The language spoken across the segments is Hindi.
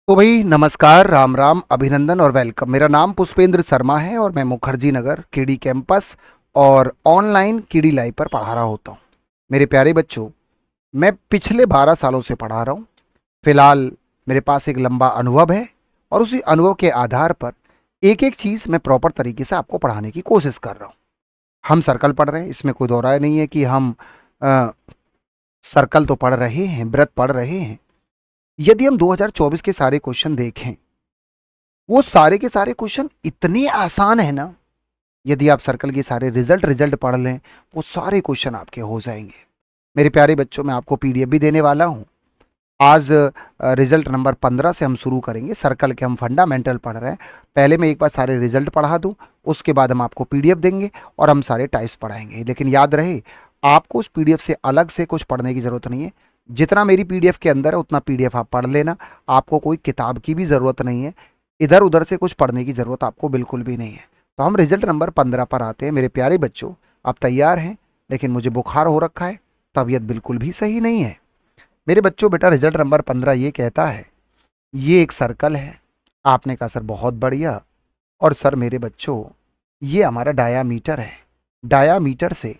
तो भाई नमस्कार, राम राम, अभिनंदन और वेलकम। मेरा नाम पुष्पेंद्र शर्मा है और मैं मुखर्जी नगर केडी कैंपस और ऑनलाइन केडी लाइव पर पढ़ा रहा होता हूँ। मेरे प्यारे बच्चों, मैं पिछले 12 सालों से पढ़ा रहा हूँ। फिलहाल मेरे पास एक लंबा अनुभव है और उसी अनुभव के आधार पर एक एक चीज़ मैं प्रॉपर तरीके से आपको पढ़ाने की कोशिश कर रहा हूँ। हम सर्कल पढ़ रहे हैं, इसमें कोई दो राय नहीं है कि हम अ, सर्कल तो पढ़ रहे हैं, व्रत पढ़ रहे हैं। यदि हम 2024 के सारे क्वेश्चन देखें, वो सारे के सारे क्वेश्चन इतने आसान है ना। यदि आप सर्कल के सारे रिजल्ट रिजल्ट पढ़ लें, वो सारे क्वेश्चन आपके हो जाएंगे। मेरे प्यारे बच्चों, मैं आपको पीडीएफ भी देने वाला हूँ। आज रिजल्ट नंबर 15 से हम शुरू करेंगे। सर्कल के हम फंडामेंटल पढ़ रहे हैं। पहले मैं एक बार सारे रिजल्ट पढ़ा दूँ, उसके बाद हम आपको पीडीएफ देंगे और हम सारे टाइप्स पढ़ाएंगे। लेकिन याद रहे, आपको उस पीडीएफ से अलग से कुछ पढ़ने की ज़रूरत नहीं है। जितना मेरी पीडीएफ के अंदर है उतना पीडीएफ आप पढ़ लेना। आपको कोई किताब की भी ज़रूरत नहीं है। इधर उधर से कुछ पढ़ने की ज़रूरत आपको बिल्कुल भी नहीं है। तो हम रिजल्ट नंबर 15 पर आते हैं। मेरे प्यारे बच्चों, आप तैयार हैं? लेकिन मुझे बुखार हो रखा है, तबीयत बिल्कुल भी सही नहीं है। मेरे बच्चों, बेटा रिजल्ट नंबर 15 ये कहता है, ये एक सर्कल है। आपने कहा सर बहुत बढ़िया। और सर मेरे बच्चों, ये हमारा डायामीटर है। डायामीटर से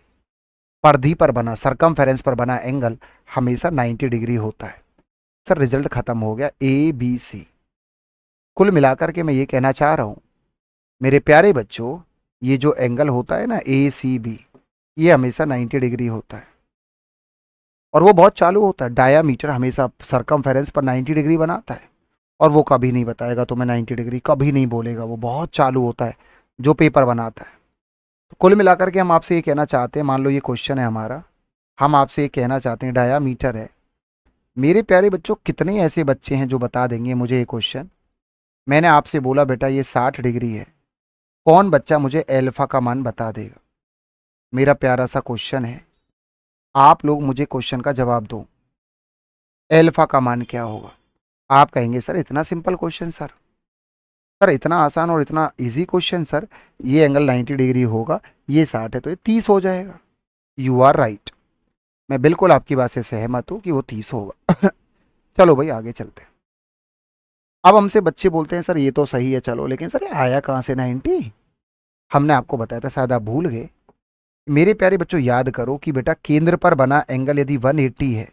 परिधि पर बना, सरकमफेरेंस पर बना एंगल हमेशा 90 डिग्री होता है। सर रिजल्ट खत्म हो गया, ए बी सी। कुल मिलाकर के मैं ये कहना चाह रहा हूँ, मेरे प्यारे बच्चों, ये जो एंगल होता है ना ए सी बी, ये हमेशा 90 डिग्री होता है और वो बहुत चालू होता है। डायामीटर हमेशा सरकमफेरेंस पर 90 डिग्री बनाता है और वो कभी नहीं बताएगा तुम्हें 90 डिग्री, कभी नहीं बोलेगा। वो बहुत चालू होता है जो पेपर बनाता है। तो कुल मिलाकर के हम आपसे ये कहना चाहते हैं, मान लो ये क्वेश्चन है हमारा, हम आपसे ये कहना चाहते हैं डायामीटर है। मेरे प्यारे बच्चों, कितने ऐसे बच्चे हैं जो बता देंगे मुझे ये क्वेश्चन? मैंने आपसे बोला बेटा ये 60 डिग्री है, कौन बच्चा मुझे एल्फा का मान बता देगा? मेरा प्यारा सा क्वेश्चन है, आप लोग मुझे क्वेश्चन का जवाब दो। एल्फा का मान क्या होगा? आप कहेंगे सर इतना सिंपल क्वेश्चन सर, सर इतना आसान और इतना इजी क्वेश्चन सर, ये एंगल 90 डिग्री होगा, ये 60 है तो ये 30 हो जाएगा। यू आर राइट, मैं बिल्कुल आपकी बात से सहमत हूँ कि वो 30 होगा। चलो भाई आगे चलते हैं। अब हमसे बच्चे बोलते हैं सर ये तो सही है, चलो, लेकिन सर ये आया कहाँ से 90? हमने आपको बताया था, शायद आप भूल गए। मेरे प्यारे बच्चों, याद करो कि बेटा केंद्र पर बना एंगल यदि 180 है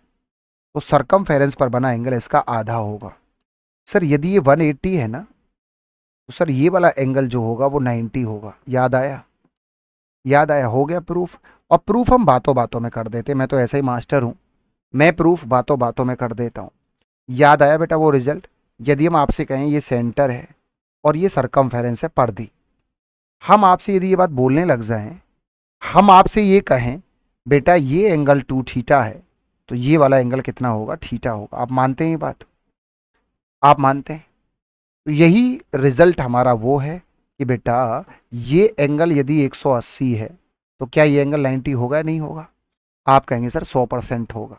तो सरकमफेरेंस पर बना एंगल इसका आधा होगा। सर यदि ये 180 है ना, तो सर ये वाला एंगल जो होगा वो 90 होगा। याद आया? याद आया? हो गया प्रूफ। और प्रूफ हम बातों बातों में कर देते, मैं तो ऐसा ही मास्टर हूँ, मैं प्रूफ बातों बातों में कर देता हूँ। याद आया बेटा वो रिजल्ट? यदि हम आपसे कहें ये सेंटर है और ये सरकमफेरेंस है परिधि, हम आपसे यदि ये बात बोलने लग जाएं, हम आपसे ये कहें बेटा ये एंगल 2 थीटा है, तो ये वाला एंगल कितना होगा? थीटा होगा। आप मानते हैं ये बात? आप मानते हैं? तो यही रिजल्ट हमारा वो है कि बेटा ये एंगल यदि 180 है तो क्या ये एंगल 90 होगा या नहीं होगा? आप कहेंगे सर 100% होगा।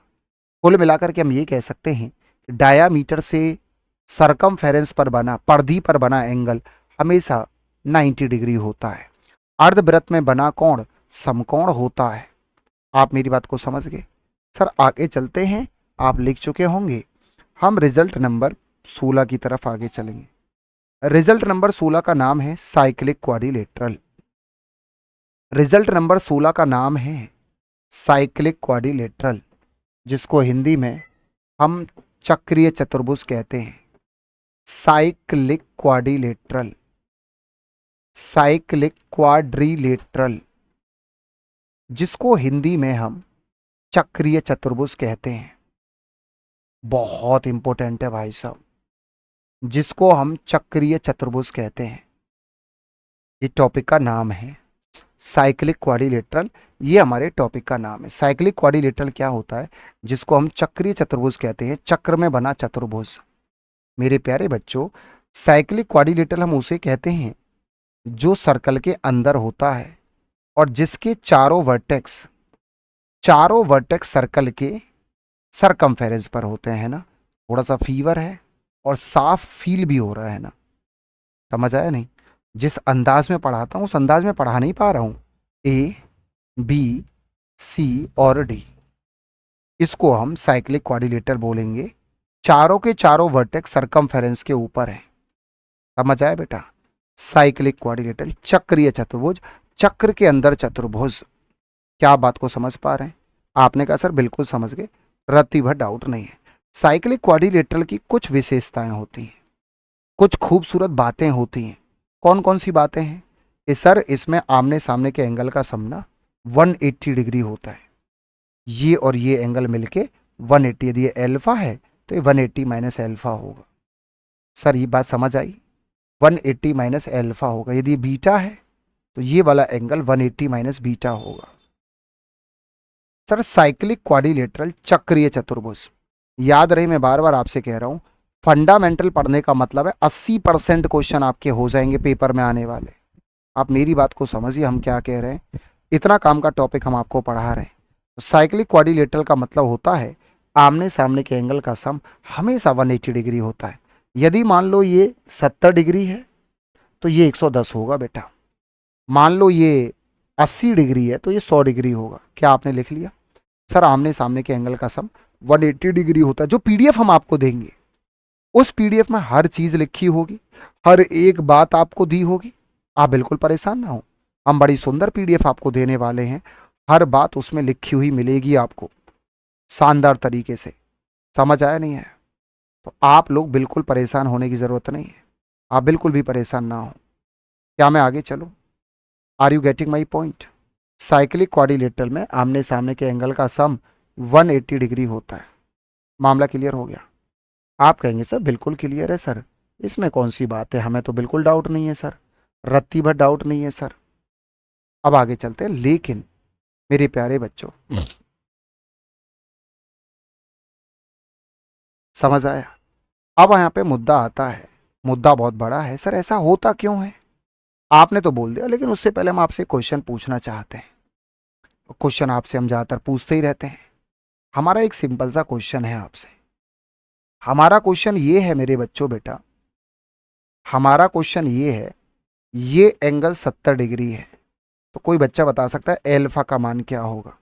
कुल मिलाकर के हम ये कह सकते हैं कि डायामीटर से सरकमफेरेंस पर बना, परिधि पर बना एंगल हमेशा 90 डिग्री होता है। अर्धवृत्त में बना कोण समकोण होता है। आप मेरी बात को समझ गए? सर आगे चलते हैं, आप लिख चुके होंगे। हम रिजल्ट नंबर 16 की तरफ आगे चलेंगे। रिजल्ट नंबर 16 का नाम है साइक्लिक क्वाड्रिलेटरल। रिजल्ट नंबर 16 का नाम है साइक्लिक क्वाड्रिलेटरल, जिसको हिंदी में हम चक्रीय चतुर्भुज कहते हैं। साइक्लिक क्वाड्रिलेटरल, साइक्लिक क्वाड्रिलेटरल, जिसको हिंदी में हम चक्रीय चतुर्भुज कहते हैं। बहुत इंपॉर्टेंट है भाई साहब, जिसको हम चक्रीय चतुर्भुज कहते हैं। ये टॉपिक का नाम है साइक्लिक क्वाड्रिलेटरल। ये हमारे टॉपिक का नाम है। साइक्लिक क्वाड्रिलेटरल क्या होता है? जिसको हम चक्रीय चतुर्भुज कहते हैं, चक्र में बना चतुर्भुज। मेरे प्यारे बच्चों, साइक्लिक क्वाड्रिलेटरल हम उसे कहते हैं जो सर्कल के अंदर होता है और जिसके चारों वर्टेक्स सर्कल के सरकमफेरेंस पर होते हैं ना। थोड़ा सा फीवर है और साफ फील भी हो रहा है ना। समझ आया नहीं? जिस अंदाज में पढ़ाता हूँ उस अंदाज में पढ़ा नहीं पा रहा हूँ। ए बी सी और डी, इसको हम साइक्लिक क्वाड्रिलेटरल बोलेंगे, चारों के चारों वर्टेक्स सरकमफेरेंस के ऊपर है। समझ आया बेटा? साइक्लिक क्वाड्रिलेटरल, चक्रीय चतुर्भुज, चक्र के अंदर चतुर्भुज। क्या आप बात को समझ पा रहे हैं? आपने कहा सर बिल्कुल समझ गए, रत्ती भर डाउट नहीं है। साइक्लिक क्वाड्रिलेटरल की कुछ विशेषताएं होती हैं, कुछ खूबसूरत बातें होती हैं। कौन कौन सी बातें हैं? कि सर इसमें आमने सामने के एंगल का सम ना 180 डिग्री होता है। ये और ये एंगल मिलके 180, यदि ये एल्फा है तो ये 180 माइनस एल्फा होगा। सर ये बात समझ आई? 180 माइनस एल्फा होगा। यदि ये बीटा है तो ये वाला एंगल 180 माइनस बीटा होगा। सर साइक्लिक क्वाड्रिलेटरल, चक्रीय चतुर्भुज, याद रहे मैं बार बार आपसे कह रहा हूं, फंडामेंटल पढ़ने का मतलब है 80% क्वेश्चन आपके हो जाएंगे पेपर में आने वाले। आप मेरी बात को समझिए, हम क्या कह रहे हैं। इतना काम का टॉपिक हम आपको पढ़ा रहे हैं। तो साइक्लिक क्वाड्रिलेटरल का मतलब होता है आमने सामने के एंगल का सम हमेशा 180 डिग्री होता है। यदि मान लो ये 70 डिग्री है तो ये 110 होगा बेटा। मान लो ये 80 डिग्री है तो ये 100 डिग्री होगा। क्या आपने लिख लिया? सर आमने सामने के एंगल का सम 180 डिग्री होता है। जो पीडीएफ हम आपको देंगे उस पीडीएफ में हर चीज लिखी होगी, हर एक बात आपको दी होगी। आप बिल्कुल परेशान ना हो, हम बड़ी सुंदर पीडीएफ आपको देने वाले हैं। हर बात उसमें लिखी हुई मिलेगी आपको शानदार तरीके से। समझ आया नहीं है? तो आप लोग बिल्कुल परेशान होने की जरूरत नहीं है, आप बिल्कुल भी परेशान ना हो। क्या मैं आगे चलूं? Are you getting my point? Cyclic quadrilateral में आमने सामने के एंगल का सम 180 डिग्री होता है। मामला क्लियर हो गया? आप कहेंगे सर बिल्कुल क्लियर है सर, इसमें कौन सी बात है, हमें तो बिल्कुल डाउट नहीं है सर, रत्ती भर डाउट नहीं है सर। अब आगे चलते हैं। लेकिन मेरे प्यारे बच्चों, समझ आया? अब यहाँ पे मुद्दा आता है, मुद्दा बहुत बड़ा है। सर ऐसा होता क्यों है? आपने तो बोल दिया, लेकिन उससे पहले हम आपसे क्वेश्चन पूछना चाहते हैं। क्वेश्चन आपसे हम ज़्यादातर पूछते ही रहते हैं। हमारा एक सिंपल सा क्वेश्चन है आपसे। हमारा क्वेश्चन ये है मेरे बच्चों, बेटा हमारा क्वेश्चन ये है, ये एंगल 70 डिग्री है, तो कोई बच्चा बता सकता है एल्फा का मान क्या होगा?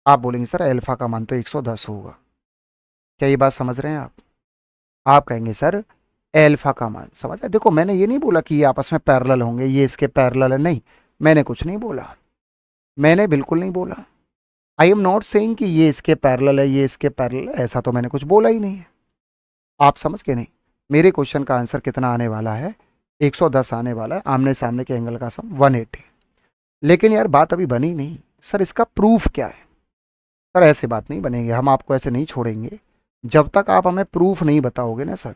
आप बोलेंगे सर एल्फा का मान तो 110 होगा। क्या ये बात समझ रहे हैं आप कहेंगे सर एल्फा का मान समझ आए। देखो मैंने ये नहीं बोला कि ये आपस में पैरेलल होंगे, ये इसके पैरेलल है, नहीं, मैंने कुछ नहीं बोला, मैंने बिल्कुल नहीं बोला। आई एम नॉट सेइंग कि ये इसके पैरेलल है, ये इसके पैरेलल है, ऐसा तो मैंने कुछ बोला ही नहीं है। आप समझ के नहीं? मेरे क्वेश्चन का आंसर कितना आने वाला है? 110 आने वाला है। आमने सामने के एंगल का सम 180। लेकिन यार बात अभी बनी नहीं, सर इसका प्रूफ क्या है? सर ऐसे बात नहीं बनेगी, हम आपको ऐसे नहीं छोड़ेंगे। जब तक आप हमें प्रूफ नहीं बताओगे ना सर,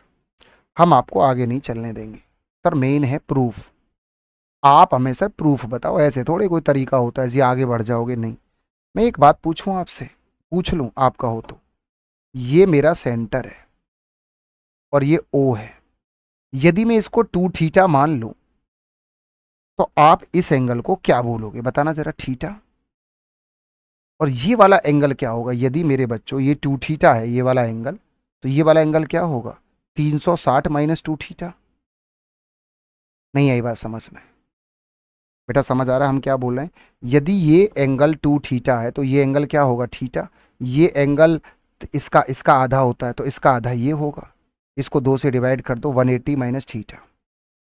हम आपको आगे नहीं चलने देंगे। सर मेन है प्रूफ। आप हमें सर प्रूफ बताओ, ऐसे थोड़े कोई तरीका होता है जी आगे बढ़ जाओगे, नहीं। मैं एक बात पूछूं आपसे, पूछ लूं आप कहो तो? ये मेरा सेंटर है और ये ओ है। यदि मैं इसको 2 थीटा मान लूं तो आप इस एंगल को क्या बोलोगे? बताना जरा। थीटा। और ये वाला एंगल क्या होगा? यदि मेरे बच्चों ये 2 थीटा है ये वाला एंगल, तो ये वाला एंगल क्या होगा? 360 माइनस 2 थीटा। नहीं आई बात समझ में? बेटा समझ आ रहा है हम क्या बोल रहे हैं? यदि ये एंगल 2 थीटा है तो ये एंगल क्या होगा? थीटा। ये एंगल इसका इसका आधा होता है तो इसका आधा ये होगा। इसको 2 से डिवाइड कर दो, 180 माइनस थीटा।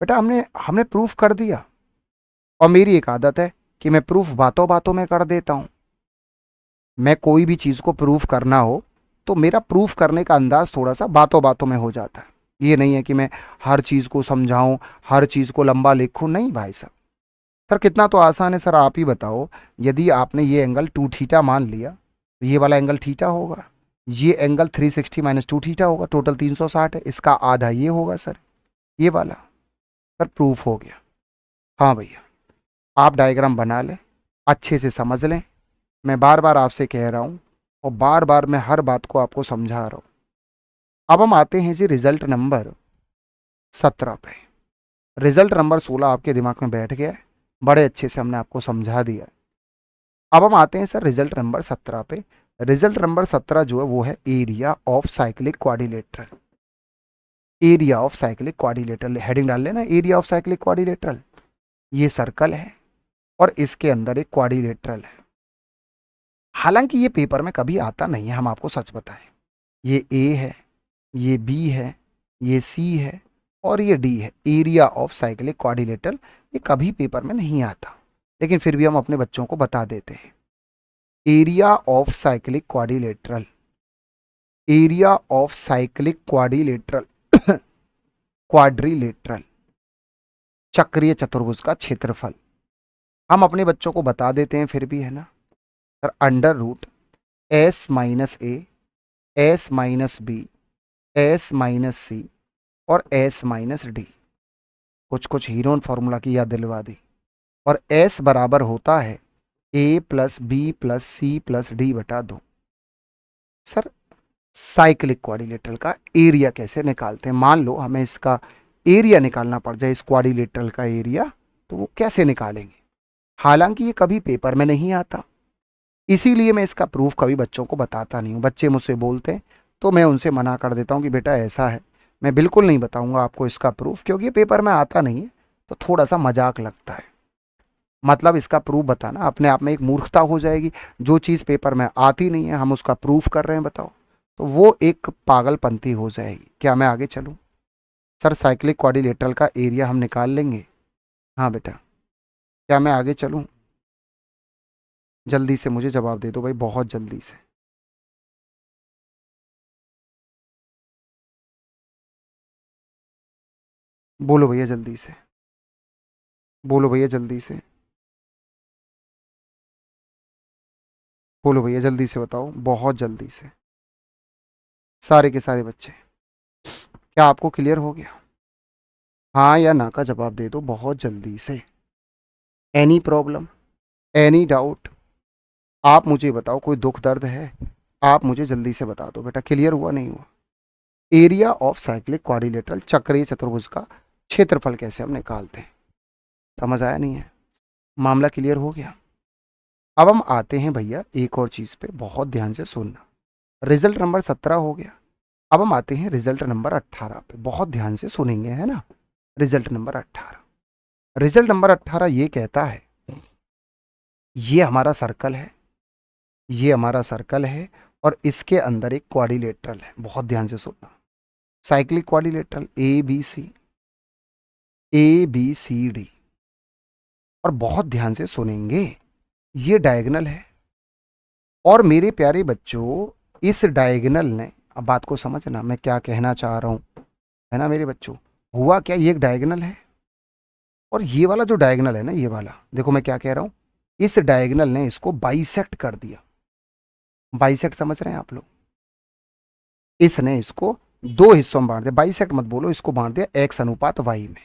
बेटा हमने हमने प्रूफ कर दिया। और मेरी एक आदत है कि मैं प्रूफ बातों बातों में कर देता हूं। मैं कोई भी चीज को प्रूफ करना हो तो मेरा प्रूफ करने का अंदाज थोड़ा सा बातों बातों में हो जाता है। ये नहीं है कि मैं हर चीज को समझाऊं, हर चीज को लंबा लिखूं, नहीं भाई साहब। सर कितना तो आसान है सर, आप ही बताओ। यदि आपने ये एंगल 2 थीटा मान लिया तो ये वाला एंगल थीटा होगा। ये एंगल 360 माइनस 2 थीटा होगा, टोटल 360 है, इसका आधा ये होगा सर, ये वाला। सर प्रूफ हो गया। हाँ भैया, आप डायग्राम बना लें, अच्छे से समझ लें। मैं बार बार आपसे कह रहा हूँ और बार बार मैं हर बात को आपको समझा रहा हूँ। अब हम आते हैं जी रिजल्ट नंबर 17 पे। रिजल्ट नंबर 16 आपके दिमाग में बैठ गया है, बड़े अच्छे से हमने आपको समझा दिया है। अब हम आते हैं सर रिजल्ट नंबर 17 पे। रिजल्ट नंबर 17 जो है वो है area of cyclic quadrilateral. Area of cyclic quadrilateral heading डाल लेना, एरिया ऑफ साइक्लिक क्वाड्रिलेटरल। ये सर्कल है और इसके अंदर एक क्वाड्रिलेटरल है। हालांकि ये पेपर में कभी आता नहीं है, हम आपको सच बताएं। ये ए है, ये बी है, ये सी है और ये डी है। एरिया ऑफ साइक्लिक क्वाड्रिलेटरल, ये कभी पेपर में नहीं आता, लेकिन फिर भी हम अपने बच्चों को बता देते हैं। Area of cyclic quadrilateral, area of cyclic quadrilateral, quadrilateral, चक्रीय चतुर्भुज का क्षेत्रफल हम अपने बच्चों को बता देते हैं, फिर भी है ना sir, under root S minus A, S minus B, S minus C और एस माइनस डी। कुछ कुछ हीरोन फॉर्मूला की याद दिलवा दी। और एस बराबर होता है A plus B plus C plus D बटा 2। सर साइक्लिक क्वाड्रिलेटरल का एरिया कैसे निकालते हैं? मान लो हमें इसका एरिया निकालना पड़ जाए, इस क्वाड्रिलेटरल का एरिया, तो वो कैसे निकालेंगे? हालांकि ये कभी पेपर में नहीं आता, इसीलिए मैं इसका प्रूफ कभी बच्चों को बताता नहीं हूँ। बच्चे मुझसे बोलते हैं तो मैं उनसे मना कर देता हूँ कि बेटा ऐसा है, मैं बिल्कुल नहीं बताऊंगा आपको इसका प्रूफ, क्योंकि ये पेपर में आता नहीं है, तो थोड़ा सा मजाक लगता है। मतलब इसका प्रूफ बताना अपने आप में एक मूर्खता हो जाएगी। जो चीज़ पेपर में आती नहीं है हम उसका प्रूफ कर रहे हैं, बताओ, तो वो एक पागलपंती हो जाएगी। क्या मैं आगे चलूँ? सर साइक्लिक क्वाड्रिलेटरल का एरिया हम निकाल लेंगे। हाँ बेटा, क्या मैं आगे चलूँ? जल्दी से मुझे जवाब दे दो भाई, बहुत जल्दी से। बोलो भैया जल्दी से, बोलो भैया जल्दी से, बोलो भैया जल्दी से बताओ, बहुत जल्दी से। सारे के सारे बच्चे, क्या आपको क्लियर हो गया? हाँ या ना का जवाब दे दो बहुत जल्दी से। Any problem, any doubt? आप मुझे बताओ, कोई दुख दर्द है? आप मुझे जल्दी से बता दो बेटा, क्लियर हुआ नहीं हुआ? एरिया ऑफ साइक्लिक क्वाड्रिलेटरल, चक्रीय चतुर्भुज का क्षेत्रफल कैसे हम निकालते हैं? समझ आया नहीं है? मामला क्लियर हो गया? अब हम आते हैं भैया एक और चीज पे, बहुत ध्यान से सुनना। रिजल्ट नंबर 17 हो गया। अब हम आते हैं रिजल्ट नंबर 18 पे, बहुत ध्यान से सुनेंगे, है ना। रिजल्ट नंबर 18, रिजल्ट नंबर 18 ये कहता है, ये हमारा सर्कल है, ये हमारा सर्कल है और इसके अंदर एक क्वाड्रिलेटरल है। बहुत ध्यान से सुनना, cyclic quadrilateral A B C, A B C D. और बहुत ध्यान से सुनेंगे, ये डायगोनल है और मेरे प्यारे बच्चों इस डायगोनल ने, अब बात को समझना मैं क्या कहना चाह रहा हूं, है ना मेरे बच्चों। हुआ क्या, ये एक डायगोनल है और ये वाला जो डायगोनल है ना, ये वाला देखो मैं क्या कह रहा हूं, इस डायगोनल ने इसको बाइसेक्ट कर दिया। बाइसेक्ट समझ रहे हैं आप लोग? इसने इसको दो हिस्सों में बांट दिया। बाइसेक्ट मत बोलो, इसको बांट दिया एक्स अनुपात वाई में,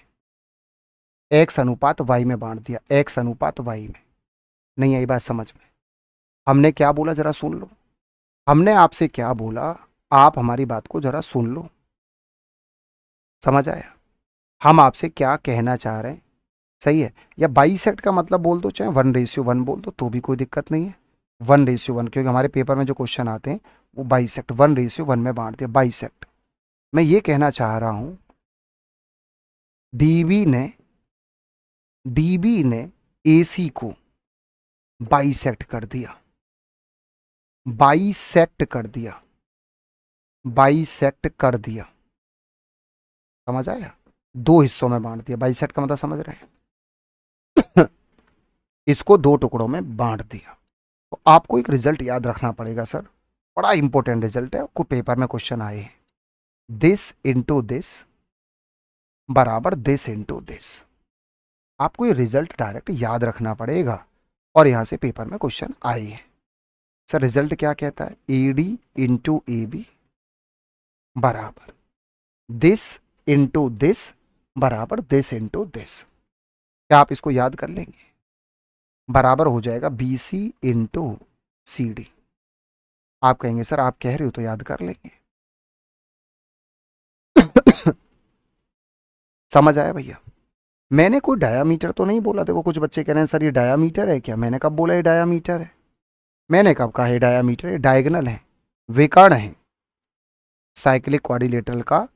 एक्स अनुपात वाई में बांट दिया, एक्स अनुपात वाई में। नहीं आई बात समझ में? हमने क्या बोला जरा सुन लो, हमने आपसे क्या बोला, आप हमारी बात को जरा सुन लो। समझ आया हम आपसे क्या कहना चाह रहे हैं? सही है? या बाइसेक्ट का मतलब बोल दो, चाहे 1:1 बोल दो, तो भी कोई दिक्कत नहीं है। 1:1, क्योंकि हमारे पेपर में जो क्वेश्चन आते हैं वो बाइसेक्ट 1:1 में बांट दिया, बाइसेक्ट। मैं ये कहना चाह रहा हूं, डीबी ने, डीबी ने एसी को बाइसेक्ट कर दिया, बाइसेक्ट कर दिया, बाइसेक्ट कर दिया। समझ आया? दो हिस्सों में बांट दिया, बाइसेक्ट का मतलब समझ रहे हैं? इसको दो टुकड़ों में बांट दिया। तो आपको एक रिजल्ट याद रखना पड़ेगा सर, बड़ा इंपॉर्टेंट रिजल्ट है, आपको पेपर में क्वेश्चन आए हैं। दिस इंटू दिस बराबर दिस इंटू दिस। आपको ये रिजल्ट डायरेक्ट याद रखना पड़ेगा और यहां से पेपर में क्वेश्चन आए हैं। सर रिजल्ट क्या कहता है? A D into A B बराबर दिस इंटू दिस बराबर दिस इंटू दिस। क्या आप इसको याद कर लेंगे? बराबर हो जाएगा B C into C D. आप कहेंगे सर आप कह रहे हो तो याद कर लेंगे। समझ आया भैया? मैंने कोई डायामीटर तो नहीं बोला। देखो कुछ बच्चे कह रहे हैं सर ये डायामीटर है क्या? मैंने कब बोला ये डायामीटर है? मैंने कब कहा ये डायामीटर है? डायगोनल है, विकर्ण है, साइक्लिक क्वाड्रिलेटरल का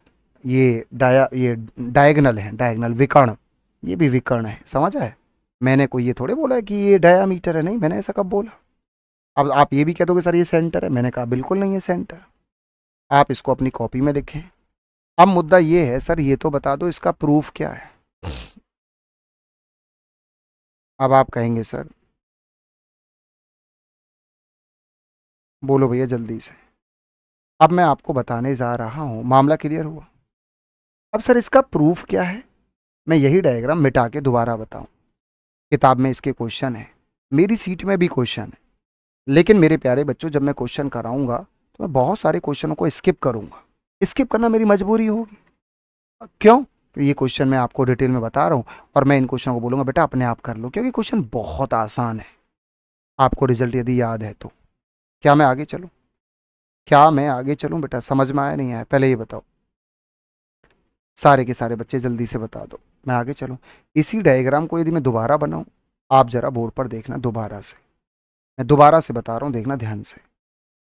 ये डायगोनल है, डायगोनल विकर्ण, ये भी विकर्ण है। समझ आए? मैंने कोई ये थोड़े बोला है कि ये डायामीटर है, नहीं, मैंने ऐसा कब बोला? अब आप ये भी कह दोगे सर ये सेंटर है, मैंने कहा बिल्कुल नहीं है सेंटर। आप इसको अपनी कॉपी में लिखें। अब मुद्दा ये है सर, ये तो बता दो इसका प्रूफ क्या है। अब आप कहेंगे सर, बोलो भैया जल्दी से। अब मैं आपको बताने जा रहा हूं, मामला क्लियर हुआ। अब सर इसका प्रूफ क्या है, मैं यही डायग्राम मिटा के दोबारा बताऊं। किताब में इसके क्वेश्चन है, मेरी सीट में भी क्वेश्चन है, लेकिन मेरे प्यारे बच्चों जब मैं क्वेश्चन कराऊंगा तो मैं बहुत सारे क्वेश्चनों को स्किप करूंगा। स्किप करना मेरी मजबूरी होगी। क्यों? तो ये क्वेश्चन मैं आपको डिटेल में बता रहा हूँ और मैं इन क्वेश्चन को बोलूंगा बेटा अपने आप कर लो, क्योंकि क्वेश्चन बहुत आसान है। आपको रिजल्ट यदि याद है तो क्या मैं आगे चलूं? क्या मैं आगे चलूं बेटा? समझ में आया नहीं आया पहले ये बताओ। सारे के सारे बच्चे जल्दी से बता दो, मैं आगे चलूं। इसी डायग्राम को यदि मैं दोबारा बनाऊं, आप जरा बोर्ड पर देखना दोबारा से, मैं दोबारा से बता रहा हूं, देखना ध्यान से।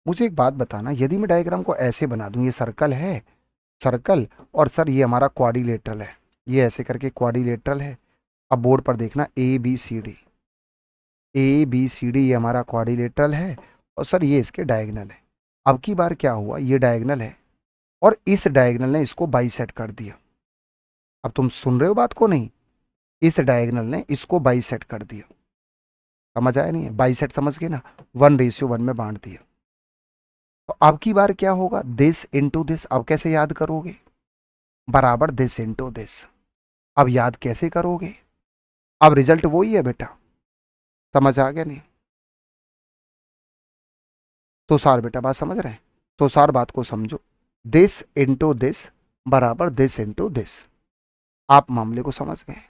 मुझे एक बात बताना, यदि मैं डायग्राम को ऐसे बना दूं, ये सर्कल है, सर्कल, और सर ये हमारा क्वाड्रिलेटरल है, ये ऐसे करके क्वाड्रिलेटरल है। अब बोर्ड पर देखना A B C D, A B C D ये हमारा क्वाड्रिलेटरल है और सर ये इसके डायगनल है। अब की बार क्या हुआ, ये डायगनल है और इस डायगनल ने इसको बाइसेक्ट कर दिया। अब तुम सुन रहे हो बात को नहीं? इस डायगनल ने इसको बाइसेक्ट कर दिया। समझ आया नहीं है? बाइसेक्ट समझ गए ना, 1:1 में बांट दिया। तो अब की बार क्या होगा, दिस इंटू दिस। अब कैसे याद करोगे, बराबर दिस इंटू दिस। अब याद कैसे करोगे, अब रिजल्ट वही है बेटा। समझ आ गया नहीं? तो सार बेटा बात समझ रहे हैं? तो सार बात को समझो, दिस इंटू दिस बराबर दिस इंटू दिस। आप मामले को समझ गए।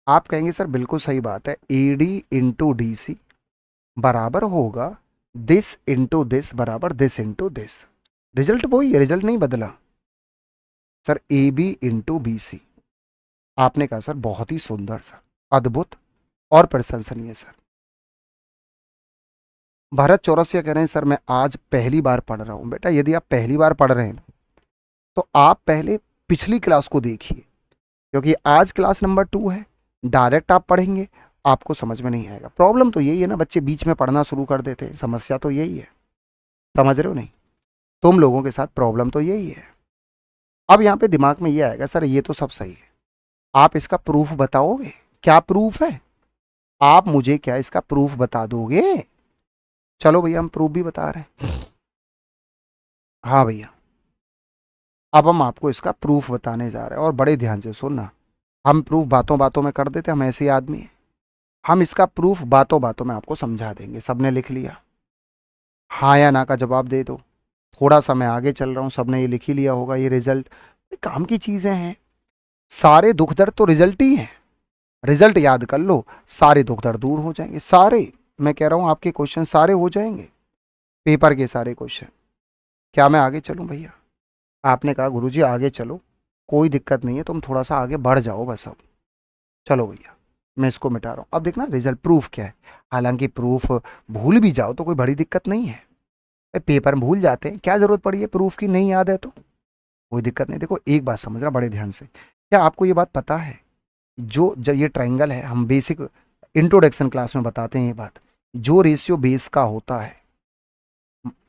आप कहेंगे सर बिल्कुल सही बात है, A D into D C बराबर होगा दिस इंटू दिस बराबर दिस इंटू दिस। रिजल्ट वही है, रिजल्ट नहीं बदला। Sir A B into B C. आपने कहा सर बहुत ही सुंदर सर, अद्भुत और प्रशंसनीय सर। भरत चौरसिया कह रहे हैं सर मैं आज पहली बार पढ़ रहा हूं। बेटा यदि आप पहली बार पढ़ रहे हैं तो आप पहले पिछली क्लास को देखिए, क्योंकि आज क्लास नंबर 2 है। डायरेक्ट आप पढ़ेंगे आपको समझ में नहीं आएगा। प्रॉब्लम तो यही है ना, बच्चे बीच में पढ़ना शुरू कर देते हैं, समस्या तो यही है। समझ रहे हो नहीं? तुम लोगों के साथ प्रॉब्लम तो यही है। अब यहाँ पे दिमाग में ये आएगा सर ये तो सब सही है, आप इसका प्रूफ बताओगे? क्या प्रूफ है, आप मुझे क्या इसका प्रूफ बता दोगे? चलो भैया हम प्रूफ भी बता रहे हैं। हाँ भैया, अब हम आपको इसका प्रूफ बताने जा रहे हैं और बड़े ध्यान से सुनना। हम प्रूफ बातों बातों में कर देते, हम ऐसे ही आदमी हैं। हम इसका प्रूफ बातों बातों में आपको समझा देंगे। सबने लिख लिया? हाँ या ना का जवाब दे दो। थोड़ा सा मैं आगे चल रहा हूँ, सबने ये लिख ही लिया होगा। ये रिजल्ट काम की चीजें हैं। सारे दुख दर्द तो रिजल्ट ही है। रिजल्ट याद कर लो, सारे दुख दर्द दूर हो जाएंगे। सारे, मैं कह रहा हूँ आपके क्वेश्चन सारे हो जाएंगे, पेपर के सारे क्वेश्चन। क्या मैं आगे चलूँ भैया? आपने कहा गुरुजी आगे चलो, कोई दिक्कत नहीं है, तुम थोड़ा सा आगे बढ़ जाओ बस। अब चलो भैया मैं इसको मिटा रहा हूँ। अब देखना रिजल्ट प्रूफ क्या है। हालांकि प्रूफ भूल भी जाओ तो कोई बड़ी दिक्कत नहीं है, पेपर में भूल जाते हैं, क्या जरूरत पड़ी है प्रूफ की, नहीं याद है तो कोई दिक्कत नहीं। देखो एक बात समझना बड़े ध्यान से, क्या आपको ये बात पता है, जो जब ये ट्रायंगल है, हम बेसिक इंट्रोडक्शन क्लास में बताते हैं ये बात, जो रेशियो बेस का होता है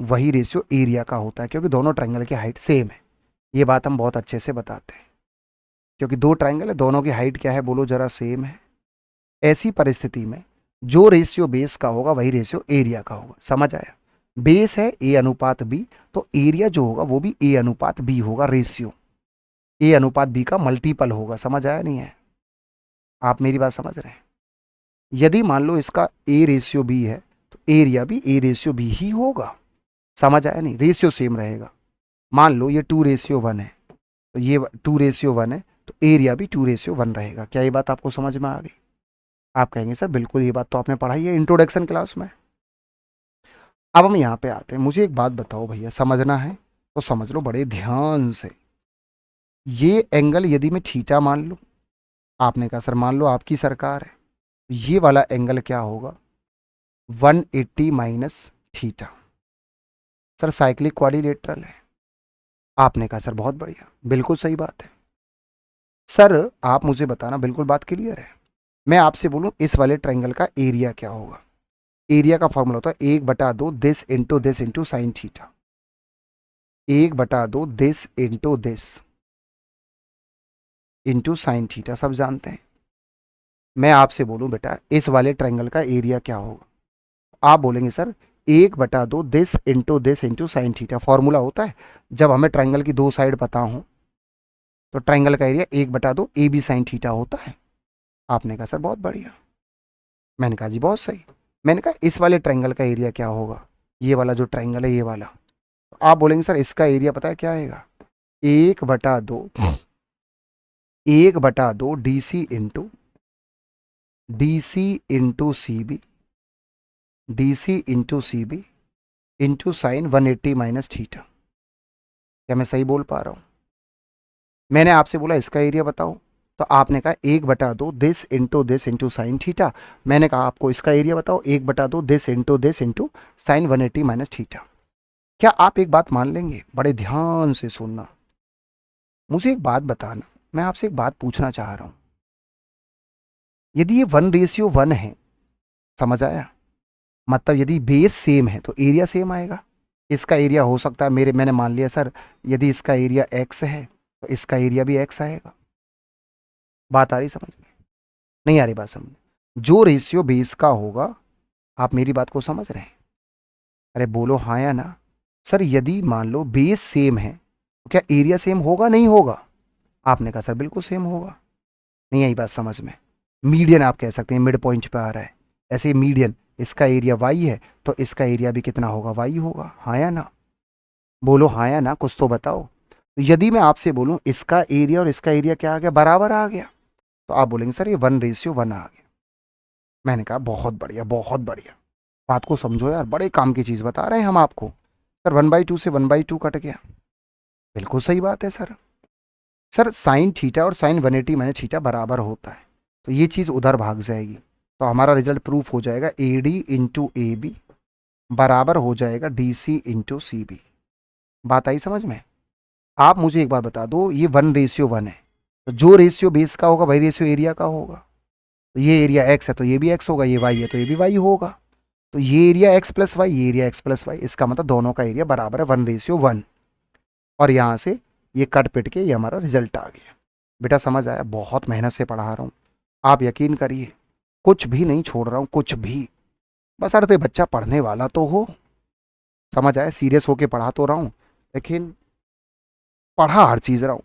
वही रेशियो एरिया का होता है, क्योंकि दोनों ट्रायंगल की हाइट सेम है। ये बात हम बहुत अच्छे से बताते हैं, क्योंकि दो ट्रायंगल है, दोनों की हाइट क्या है बोलो जरा, सेम है। ऐसी परिस्थिति में जो रेशियो बेस का होगा वही रेशियो एरिया का होगा। समझ आया? बेस है ए अनुपात बी, तो एरिया जो होगा वो भी ए अनुपात बी होगा। रेशियो ए अनुपात बी का मल्टीपल होगा। समझ आया नहीं है? आप मेरी बात समझ रहे हैं? यदि मान लो इसका ए रेशियो बी है तो एरिया भी ए रेशियो बी ही होगा। समझ आया नहीं? रेशियो सेम रहेगा। मान लो ये 2:1 है तो ये 2:1 है, तो एरिया भी 2:1 रहेगा। क्या ये बात आपको समझ में आ गई? आप कहेंगे सर बिल्कुल, ये बात तो आपने पढ़ाई है इंट्रोडक्शन क्लास में। अब हम यहाँ पे आते हैं। मुझे एक बात बताओ भैया, समझना है तो समझ लो बड़े ध्यान से। ये एंगल यदि मैं थीटा मान लूँ, आपने कहा सर मान लो आपकी सरकार है, तो ये वाला एंगल क्या होगा, 180 minus theta. Sir cyclic quadrilateral है। आपने कहा सर बहुत बढ़िया, बिल्कुल सही बात है। सर आप मुझे बताना, बिल्कुल बात क्लियर है। मैं आपसे बोलूं इस वाले ट्रायंगल का एरिया क्या होगा? एरिया का फॉर्मूला होता है 1/2 this into sine theta. 1/2 this into sine theta, सब जानते हैं। मैं आपसे बोलूं बेटा इस वाले ट्रायंगल का एरिया क्या होगा, आप बोलेंगे sir 1/2 this into sine theta. Formula होता है जब हमें ट्रायंगल की दो साइड पता हो तो ट्रायंगल का area 1/2 A B sine theta होता है। आपने कहा सर बहुत बढ़िया। मैंने कहा जी बहुत सही। मैंने कहा इस वाले ट्रायंगल का एरिया क्या होगा, ये वाला जो ट्रायंगल है ये वाला। तो आप बोलेंगे सर इसका एरिया पता है क्या आएगा, 1/2 D C into sine 180 minus theta. क्या मैं सही बोल पा रहा हूँ? मैंने आपसे बोला इसका एरिया बताओ, तो आपने कहा 1/2 दिस इंटू साइन थीटा। मैंने कहा आपको इसका एरिया बताओ, 1/2 this into sine 180 minus theta. क्या आप एक बात मान लेंगे, बड़े ध्यान से सुनना, मुझे एक बात बताना, मैं आपसे एक बात पूछना चाह रहा हूं। यदि ये 1:1 है, समझ आया, मतलब यदि बेस सेम है तो एरिया सेम आएगा। इसका एरिया हो सकता है मैंने मान लिया सर यदि इसका एरिया x है तो इसका एरिया भी x आएगा। बात आ रही समझ में? नहीं आ रही बात समझ? जो रेशियो बेस का होगा, आप मेरी बात को समझ रहे हैं? अरे बोलो हाँ या ना। सर यदि मान लो बेस सेम है तो क्या एरिया सेम होगा नहीं होगा? आपने कहा सर बिल्कुल सेम होगा। नहीं आई बात समझ में? मीडियन आप कह सकते हैं, मिड पॉइंट पे आ रहा है। ऐसे मीडियन, इसका एरिया y है तो इसका एरिया भी कितना होगा, y होगा। हाँ या ना? बोलो हाँ या ना, कुछ तो बताओ। तो यदि मैं आपसे बोलूं इसका एरिया और इसका एरिया क्या आ गया, बराबर आ गया, तो आप बोलेंगे सर ये 1:1 आ गया। मैंने कहा बहुत बढ़िया बहुत बढ़िया। बात को समझो यार, बड़े काम की चीज़ बता रहे हैं हम आपको। सर 1/2 से 1/2 कट गया, बिल्कुल सही बात है सर। सर साइन थीटा और साइन 180 माइनस थीटा बराबर होता है, तो ये चीज़ उधर भाग जाएगी, तो हमारा रिजल्ट प्रूफ हो जाएगा AD इंटू AB बराबर हो जाएगा DC इंटू CB। बात आई समझ में? आप मुझे एक बात बता दो, ये 1:1 है, तो जो रेशियो बेस का होगा वही रेशियो एरिया का होगा। तो ये एरिया x है तो ये भी x होगा, ये y है तो ये भी y होगा। तो ये एरिया x प्लस वाई, ये एरिया x प्लस वाई, इसका मतलब दोनों का एरिया बराबर है 1:1। और यहाँ से ये कट पिट के ये हमारा रिजल्ट आ गया। बेटा समझ आया? बहुत मेहनत से पढ़ा रहा हूँ, आप यकीन करिए, कुछ भी नहीं छोड़ रहा हूँ, कुछ भी। बस अरे बच्चा पढ़ने वाला तो हो, समझ आया? सीरियस होके पढ़ा तो रहा हूँ, लेकिन पढ़ा हर चीज़ रहा हूँ।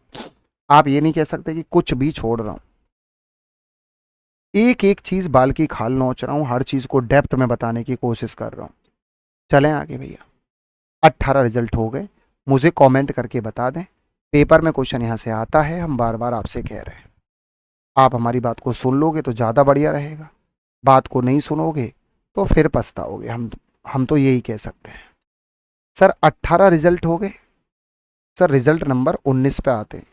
आप ये नहीं कह सकते कि कुछ भी छोड़ रहा हूँ। एक एक चीज़ बाल की खाल नोच रहा हूँ, हर चीज़ को डेप्थ में बताने की कोशिश कर रहा हूँ। चलें आगे भैया। 18 रिजल्ट हो गए, मुझे कमेंट करके बता दें। पेपर में क्वेश्चन यहाँ से आता है, हम बार बार आपसे कह रहे हैं। आप हमारी बात को सुन लोगे तो ज़्यादा बढ़िया रहेगा, बात को नहीं सुनोगे तो फिर पछताओगे। हम तो यही कह सकते हैं। सर 18 रिजल्ट हो गए, सर रिजल्ट नंबर 19 पे आते हैं।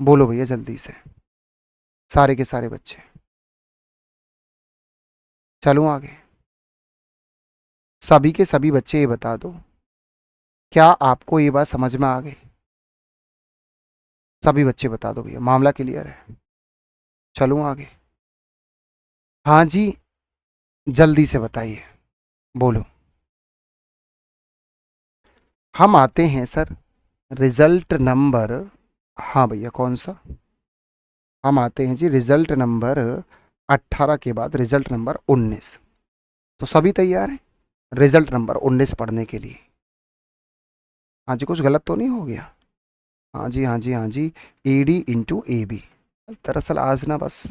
बोलो भैया जल्दी से, सारे के सारे बच्चे। चलूँ आगे? सभी के सभी बच्चे ये बता दो, क्या आपको ये बात समझ में आ गई? सभी बच्चे बता दो भैया, मामला क्लियर है। चलूँ आगे? हाँ जी, जल्दी से बताइए, बोलो। हम आते हैं सर रिजल्ट नंबर, हाँ भैया कौन सा? हम आते हैं जी रिजल्ट नंबर 18 के बाद रिजल्ट नंबर 19। तो सभी तैयार हैं रिजल्ट नंबर 19 पढ़ने के लिए? हाँ जी, कुछ गलत तो नहीं हो गया? हाँ जी हाँ जी हाँ जी, AD इंटू AB। दरअसल आज ना बस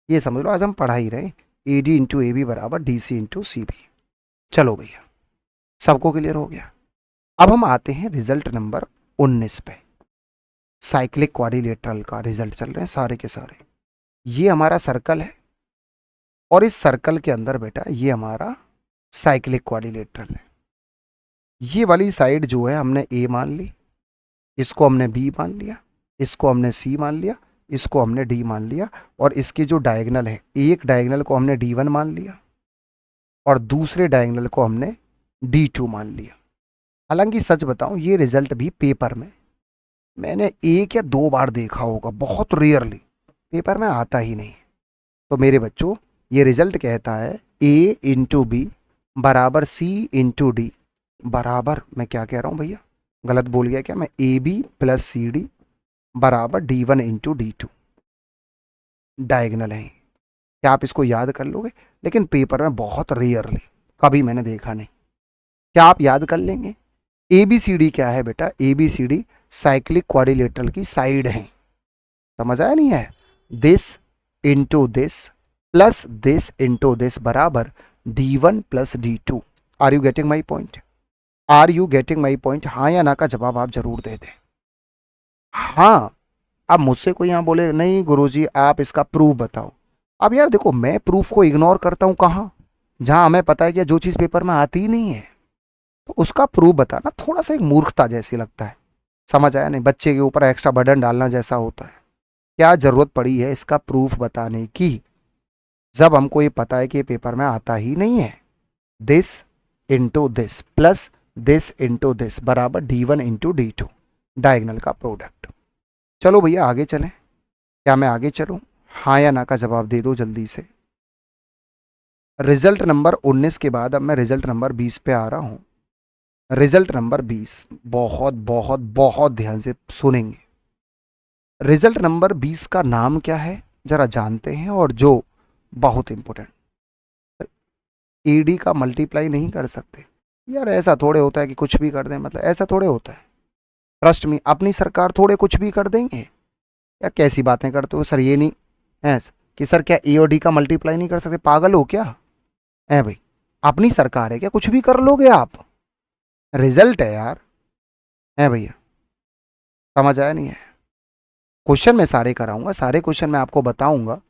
ये समझ लो आज हम पढ़ा ही रहे, AD इंटू AB बराबर DC इंटू CB। चलो भैया, सबको क्लियर हो गया? अब हम आते हैं रिजल्ट नंबर 19 पे। साइक्लिक क्वाड्रिलेटरल का रिजल्ट चल रहे हैं सारे के सारे। ये हमारा सर्कल है और इस सर्कल के अंदर बेटा ये हमारा साइक्लिक क्वाड्रिलेटरल है। ये वाली साइड जो है हमने A मान ली, इसको हमने B मान लिया, इसको हमने C मान लिया, इसको हमने D मान लिया, और इसकी जो डायगोनल है, एक डायगोनल को हमने D1 मान लिया और दूसरे डायगोनल को हमने D2 मान लिया। हालांकि सच बताऊं ये रिजल्ट भी पेपर में मैंने एक या दो बार देखा होगा, बहुत रेयरली, पेपर में आता ही नहीं। तो मेरे बच्चों ये रिजल्ट कहता है A इंटू बी बराबर C इंटू डी बराबर, मैं क्या कह रहा हूँ भैया, गलत बोल गया क्या मैं, AB प्लस CD बराबर D1 इंटू D2। डायगनल है, क्या आप इसको याद कर लोगे? लेकिन पेपर में बहुत रेयरली, कभी मैंने देखा नहीं। क्या आप याद कर लेंगे? ABCD क्या है बेटा? ABCD साइक्लिक क्वाड्रिलेटरल की साइड है। समझ आया नहीं है? This into this plus this into this बराबर D1 plus D2। Are you getting my point? Are you getting my point? हाँ या ना का जवाब आप जरूर दे दें। हाँ। अब मुझसे कोई यहाँ बोले नहीं गुरुजी आप इसका प्रूफ बताओ। अब यार देखो, मैं प्रूफ को इग्नोर करता हूँ कहाँ? जहाँ हमें पता है कि जो चीज़ पेपर में आती ही नहीं है, तो उसका प्रूफ बताना थोड़ा सा एक मूर्खता जैसी लगता है। समझ आया नहीं? बच्चे के ऊपर एक्स्ट्रा बर्डन डालना जैसा होता है। क्या जरूरत पड़ी है इसका प्रूफ बताने की, जब हमको ये पता है कि ये पेपर में आता ही नहीं है? This into this plus this into this बराबर D1 इंटू D2, डायगनल का प्रोडक्ट। चलो भैया आगे चलें। क्या मैं आगे चलूं? हाँ या ना का जवाब दे दो जल्दी से। रिजल्ट नंबर 19 के बाद अब मैं रिजल्ट नंबर 20 पे आ रहा हूं। रिजल्ट नंबर 20, बहुत बहुत बहुत ध्यान से सुनेंगे। रिजल्ट नंबर 20 का नाम क्या है जरा जानते हैं, और जो बहुत इंपॉर्टेंट, ईडी का मल्टीप्लाई नहीं कर सकते यार। ऐसा थोड़े होता है कि कुछ भी कर दें, मतलब ऐसा थोड़े होता है। ट्रस्ट मी, अपनी सरकार थोड़े कुछ भी कर देंगे या कैसी बातें करते हो सर? ये नहीं है कि सर क्या ए और डी का मल्टीप्लाई नहीं कर सकते? पागल हो क्या? है भाई, अपनी सरकार है क्या, कुछ भी कर लोगे आप? रिजल्ट है यार, है भैया। समझ आया नहीं है? क्वेश्चन मैं सारे कराऊंगा, सारे क्वेश्चन मैं आपको बताऊंगा।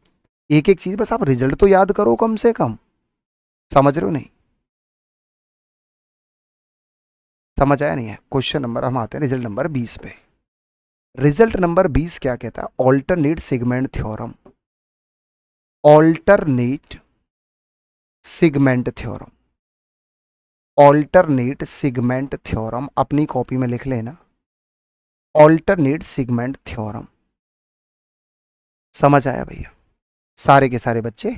एक एक चीज बस आप रिजल्ट तो याद करो कम से कम। समझ रहे हो नहीं? समझ आया नहीं है? क्वेश्चन नंबर हम आते हैं रिजल्ट नंबर 20 पे। रिजल्ट नंबर 20 क्या कहता है? Alternate segment theorem. Alternate segment theorem. Alternate segment theorem अपनी कॉपी में लिख लेना। Alternate segment theorem. समझ आया भैया? सारे के सारे बच्चे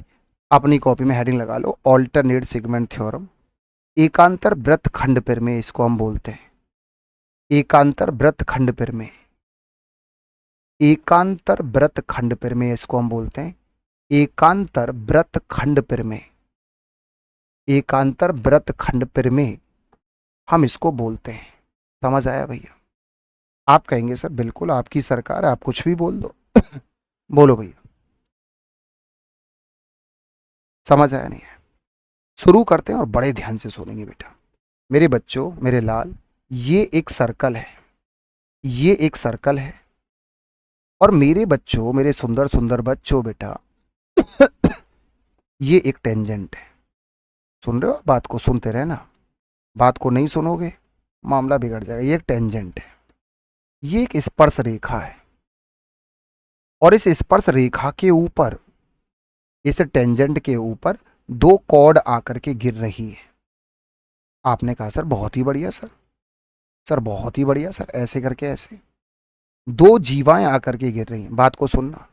अपनी कॉपी में हेडिंग लगा लो, ऑल्टरनेट सिगमेंट थ्योरम। एकांतर वृत्त खंड प्रमेय इसको हम बोलते हैं। एकांतर वृत्त खंड प्रमेय, एकांतर वृत्त खंड प्रमेय इसको हम बोलते हैं। एकांतर वृत्त खंड प्रमेय, एकांतर वृत्त खंड प्रमेय हम इसको बोलते हैं। समझ आया भैया? आप कहेंगे सर बिल्कुल आपकी सरकार है, आप कुछ भी बोल दो। बोलो भैया, समझ आया नहीं है? शुरू करते हैं और बड़े ध्यान से सुनेंगे बेटा। मेरे बच्चों, मेरे लाल, ये एक सर्कल है, ये एक सर्कल है, और मेरे बच्चों, मेरे सुंदर सुंदर बच्चों बेटा, ये एक टेंजेंट है। सुन रहे हो? बात को सुनते रहना, बात को नहीं सुनोगे मामला बिगड़ जाएगा। ये एक टेंजेंट है, ये एक स्पर्श रेखा है, और इस स्पर्श रेखा के ऊपर, इस टेंजेंट के ऊपर दो कॉर्ड आकर के गिर रही है। आपने कहा सर बहुत ही बढ़िया सर, सर बहुत ही बढ़िया सर, ऐसे करके ऐसे दो जीवाएं आकर के गिर रही हैं। बात को सुनना,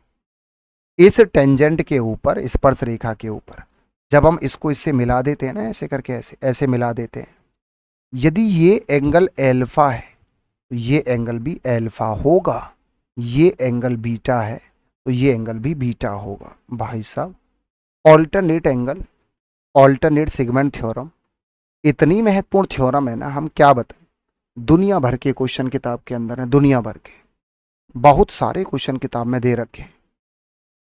इस टेंजेंट के ऊपर, स्पर्श रेखा के ऊपर, जब हम इसको इससे मिला देते हैं ना, ऐसे करके ऐसे ऐसे मिला देते हैं, यदि ये एंगल एल्फा है तो ये एंगल भी एल्फा होगा। ये एंगल बीटा है तो ये एंगल भी बीटा होगा। भाई साहब, alternate angle, alternate segment theorem इतनी महत्वपूर्ण थ्योरम है ना, हम क्या बताएं। दुनिया भर के क्वेश्चन किताब के अंदर है, दुनिया भर के बहुत सारे क्वेश्चन किताब में दे रखे हैं।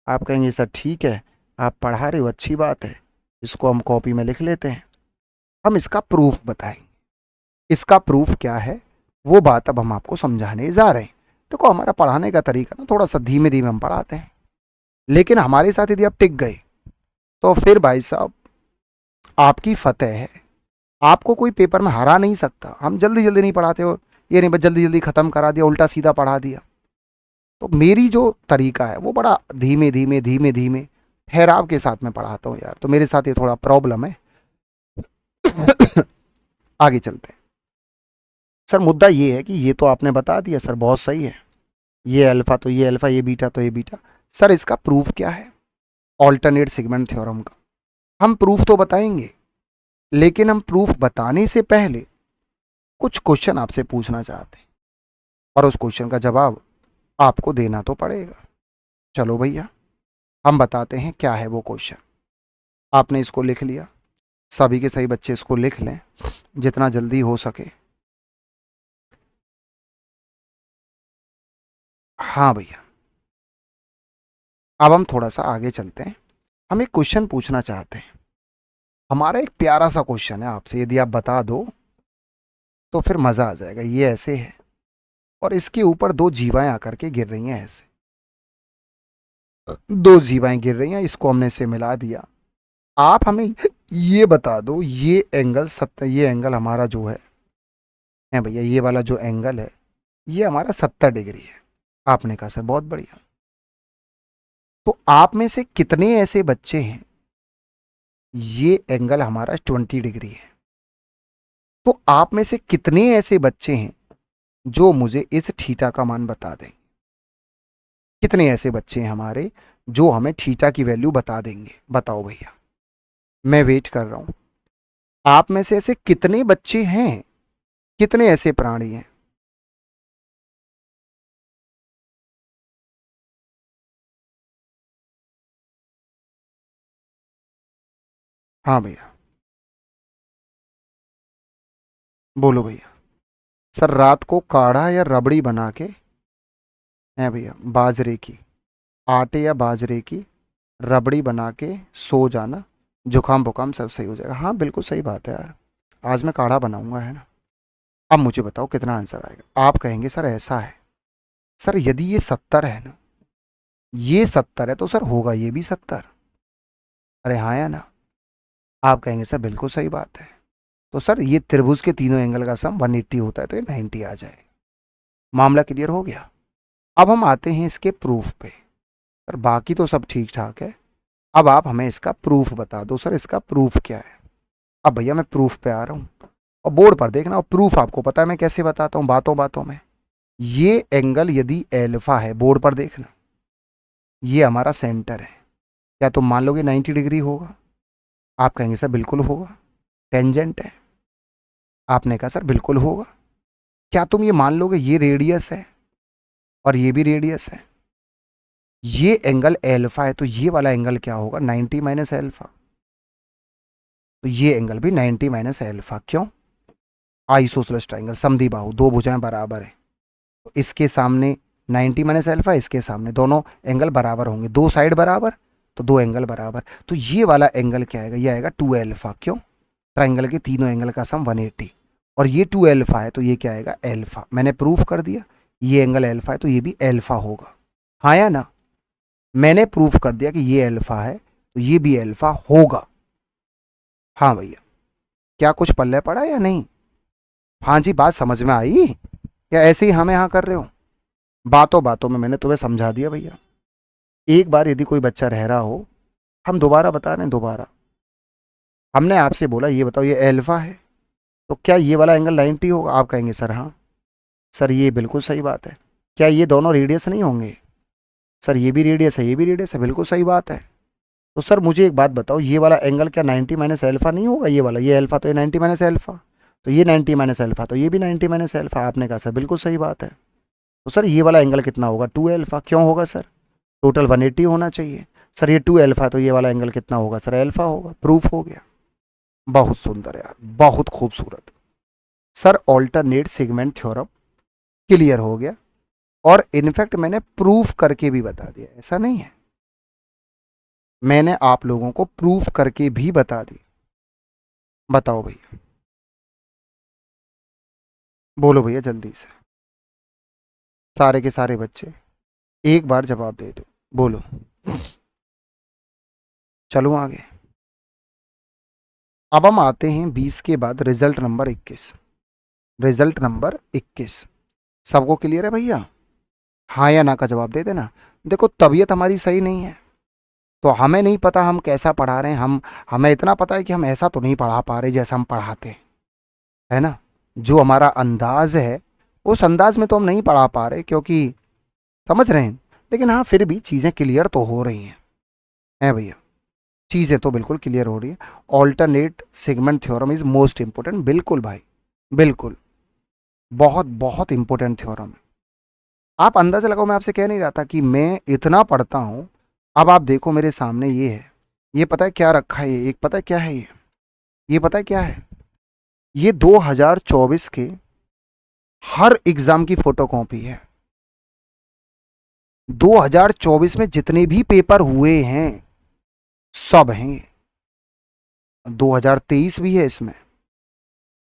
आप कहेंगे सर ठीक है, आप पढ़ा रहे हो अच्छी बात है, इसको हम कॉपी में लिख लेते हैं। हम इसका प्रूफ बताएंगे। इसका प्रूफ क्या है वो बात अब हम आपको समझाने जा रहे हैं। देखो, हमारा पढ़ाने का तरीका ना थोड़ा सा धीमे धीमे हम पढ़ाते हैं, लेकिन हमारे साथ यदि आप टिक गए तो फिर भाई साहब आपकी फतेह है। आपको कोई पेपर में हरा नहीं सकता। हम जल्दी जल्दी नहीं पढ़ाते हो, ये नहीं बस जल्दी जल्दी ख़त्म करा दिया, उल्टा सीधा पढ़ा दिया। तो मेरी जो तरीका है वो बड़ा धीमे धीमे धीमे धीमे ठहराव के साथ में पढ़ाता हूँ यार, तो मेरे साथ ये थोड़ा प्रॉब्लम है। आगे चलते हैं। सर मुद्दा ये है कि ये तो आपने बता दिया सर, बहुत सही है, ये अल्फा तो ये अल्फा, ये बीटा तो ये बीटा। सर इसका प्रूफ क्या है ऑल्टरनेट सिगमेंट थ्योरम का? हम प्रूफ तो बताएंगे, लेकिन हम प्रूफ बताने से पहले कुछ क्वेश्चन आपसे पूछना चाहते हैं और उस क्वेश्चन का जवाब आपको देना तो पड़ेगा। चलो भैया, हम बताते हैं क्या है वो क्वेश्चन। आपने इसको लिख लिया? सभी के सही बच्चे इसको लिख लें जितना जल्दी हो सके। हाँ भैया, अब हम थोड़ा सा आगे चलते हैं। हम एक क्वेश्चन पूछना चाहते हैं। हमारा एक प्यारा सा क्वेश्चन है आपसे, यदि आप बता दो तो फिर मज़ा आ जाएगा। ये ऐसे है और इसके ऊपर दो जीवाएं आकर के गिर रही हैं। ऐसे दो जीवाएं गिर रही हैं, इसको हमने से मिला दिया। आप हमें ये बता दो, ये एंगल ये एंगल हमारा जो है भैया, ये वाला जो एंगल है ये हमारा 70 डिग्री है। आपने कहा सर बहुत बढ़िया। तो आप में से कितने ऐसे बच्चे हैं, ये एंगल हमारा 20 डिग्री है। तो आप में से कितने ऐसे बच्चे हैं जो मुझे इस थीटा का मान बता देंगे? कितने ऐसे बच्चे हैं हमारे जो हमें थीटा की वैल्यू बता देंगे? बताओ भैया, मैं वेट कर रहा हूं। आप में से ऐसे कितने बच्चे हैं, कितने ऐसे प्राणी हैं? हाँ भैया, बोलो भैया। सर रात को काढ़ा या रबड़ी बना के, है भैया, बाजरे की, आटे या बाजरे की रबड़ी बना के सो जाना, जुकाम बुखाम सब सही हो जाएगा। हाँ बिल्कुल सही बात है यार, आज मैं काढ़ा बनाऊंगा, है ना। अब मुझे बताओ कितना आंसर आएगा। आप कहेंगे सर ऐसा है, सर यदि ये 70 है ना, ये 70 है तो सर होगा ये भी 70। अरे हाँ या ना? आप कहेंगे सर बिल्कुल सही बात है। तो सर ये त्रिभुज के तीनों एंगल का सम 180 होता है, तो ये 90 आ जाए। मामला क्लियर हो गया। अब हम आते हैं इसके प्रूफ पे। सर बाकी तो सब ठीक ठाक है, अब आप हमें इसका प्रूफ बता दो। सर इसका प्रूफ क्या है? अब भैया मैं प्रूफ पे आ रहा हूँ और बोर्ड पर देखना, और प्रूफ आपको पता है मैं कैसे बताता हूँ, बातों बातों में। ये एंगल यदि एल्फा है, बोर्ड पर देखना, ये हमारा सेंटर है, क्या तुम मान लोगे 90 डिग्री होगा? आप कहेंगे सर बिल्कुल होगा, टेंजेंट है। आपने कहा सर बिल्कुल होगा। क्या तुम ये मान लोगे ये रेडियस है और ये भी रेडियस है? ये एंगल एल्फा है तो ये वाला एंगल क्या होगा? 90 माइनस एल्फा। तो ये एंगल भी 90 माइनस एल्फा। क्यों? आइसोसेलेस ट्राइंगल, समद्वि बाहु, दो भुजाएं बराबर है, तो इसके सामने 90 माइनस एल्फा, इसके सामने, दोनों एंगल बराबर होंगे, दो साइड बराबर तो दो एंगल बराबर। तो ये वाला एंगल क्या आएगा? ये आएगा 2 एल्फा। क्यों? ट्राइंगल के तीनों एंगल का सम 180, और ये 2 एल्फा है तो ये क्या आएगा? एल्फा। मैंने प्रूफ कर दिया, ये एंगल एल्फा है तो ये भी एल्फा होगा। हाँ या ना? मैंने प्रूफ कर दिया कि ये एल्फा है तो ये भी एल्फा होगा। हाँ भैया, क्या कुछ पल्ले पड़ा या नहीं? हाँ जी, बात समझ में आई या ऐसे ही हमें हाँ कर रहे हो? बातों बातों में मैंने तुम्हें समझा दिया भैया। एक बार यदि कोई बच्चा रह रहा हो, हम दोबारा बता रहे हैं, दोबारा हमने आपसे बोला ये बताओ ये एल्फा है तो क्या ये वाला एंगल 90 होगा? आप कहेंगे सर हाँ। सर ये बिल्कुल सही बात है। क्या ये दोनों रेडियस नहीं होंगे? सर ये भी रेडियस है, ये भी रेडियस है, बिल्कुल सही बात है। तो सर मुझे एक बात बताओ, ये वाला एंगल क्या 90 माइनस एल्फा नहीं होगा? ये वाला, ये एल्फा तो ये 90 माइनस एल्फा, तो ये 90 माइनस एल्फा तो ये भी 90 माइनस एल्फा। आपने कहा सर बिल्कुल सही बात है। तो सर ये वाला एंगल कितना होगा? 2 एल्फा। क्यों होगा सर? टोटल 180 होना चाहिए। सर ये 2 एल्फा तो ये वाला एंगल कितना होगा? सर एल्फा होगा। प्रूफ हो गया। बहुत सुंदर यार, बहुत खूबसूरत। Sir alternate segment theorem clear हो गया, और इनफैक्ट मैंने प्रूफ करके भी बता दिया, ऐसा नहीं है, मैंने आप लोगों को प्रूफ करके भी बता दिया। बताओ भैया, बोलो भैया जल्दी से, सारे के सारे बच्चे एक बार जवाब दे दो, बोलो। चलो आगे। अब हम आते हैं 20 के बाद रिजल्ट नंबर 21। रिजल्ट नंबर 21 सबको क्लियर है भैया? हाँ या ना का जवाब दे देना। देखो तबीयत हमारी सही नहीं है तो हमें नहीं पता हम कैसा पढ़ा रहे हैं, हमें इतना पता है कि हम ऐसा तो नहीं पढ़ा पा रहे जैसा हम पढ़ाते हैं, है ना। जो हमारा अंदाज है उस अंदाज में तो हम नहीं पढ़ा पा रहे, क्योंकि समझ रहे हैं, लेकिन हाँ फिर भी चीज़ें क्लियर तो हो रही हैं, है भैया। चीज़ें तो बिल्कुल क्लियर हो रही है। Alternate segment theorem is most important, बिल्कुल भाई, बिल्कुल, बहुत बहुत इंपॉर्टेंट थ्योरम है। आप अंदाजा लगाओ, मैं आपसे कह नहीं रहा था कि मैं इतना पढ़ता हूं। अब आप देखो मेरे सामने ये है, ये पता है क्या रखा है, एक पता है क्या है ये पता है क्या है, ये 2024 के हर एग्जाम की फोटोकॉपी है। 2024 में जितने भी पेपर हुए हैं सब हैं, 2023 भी है इसमें।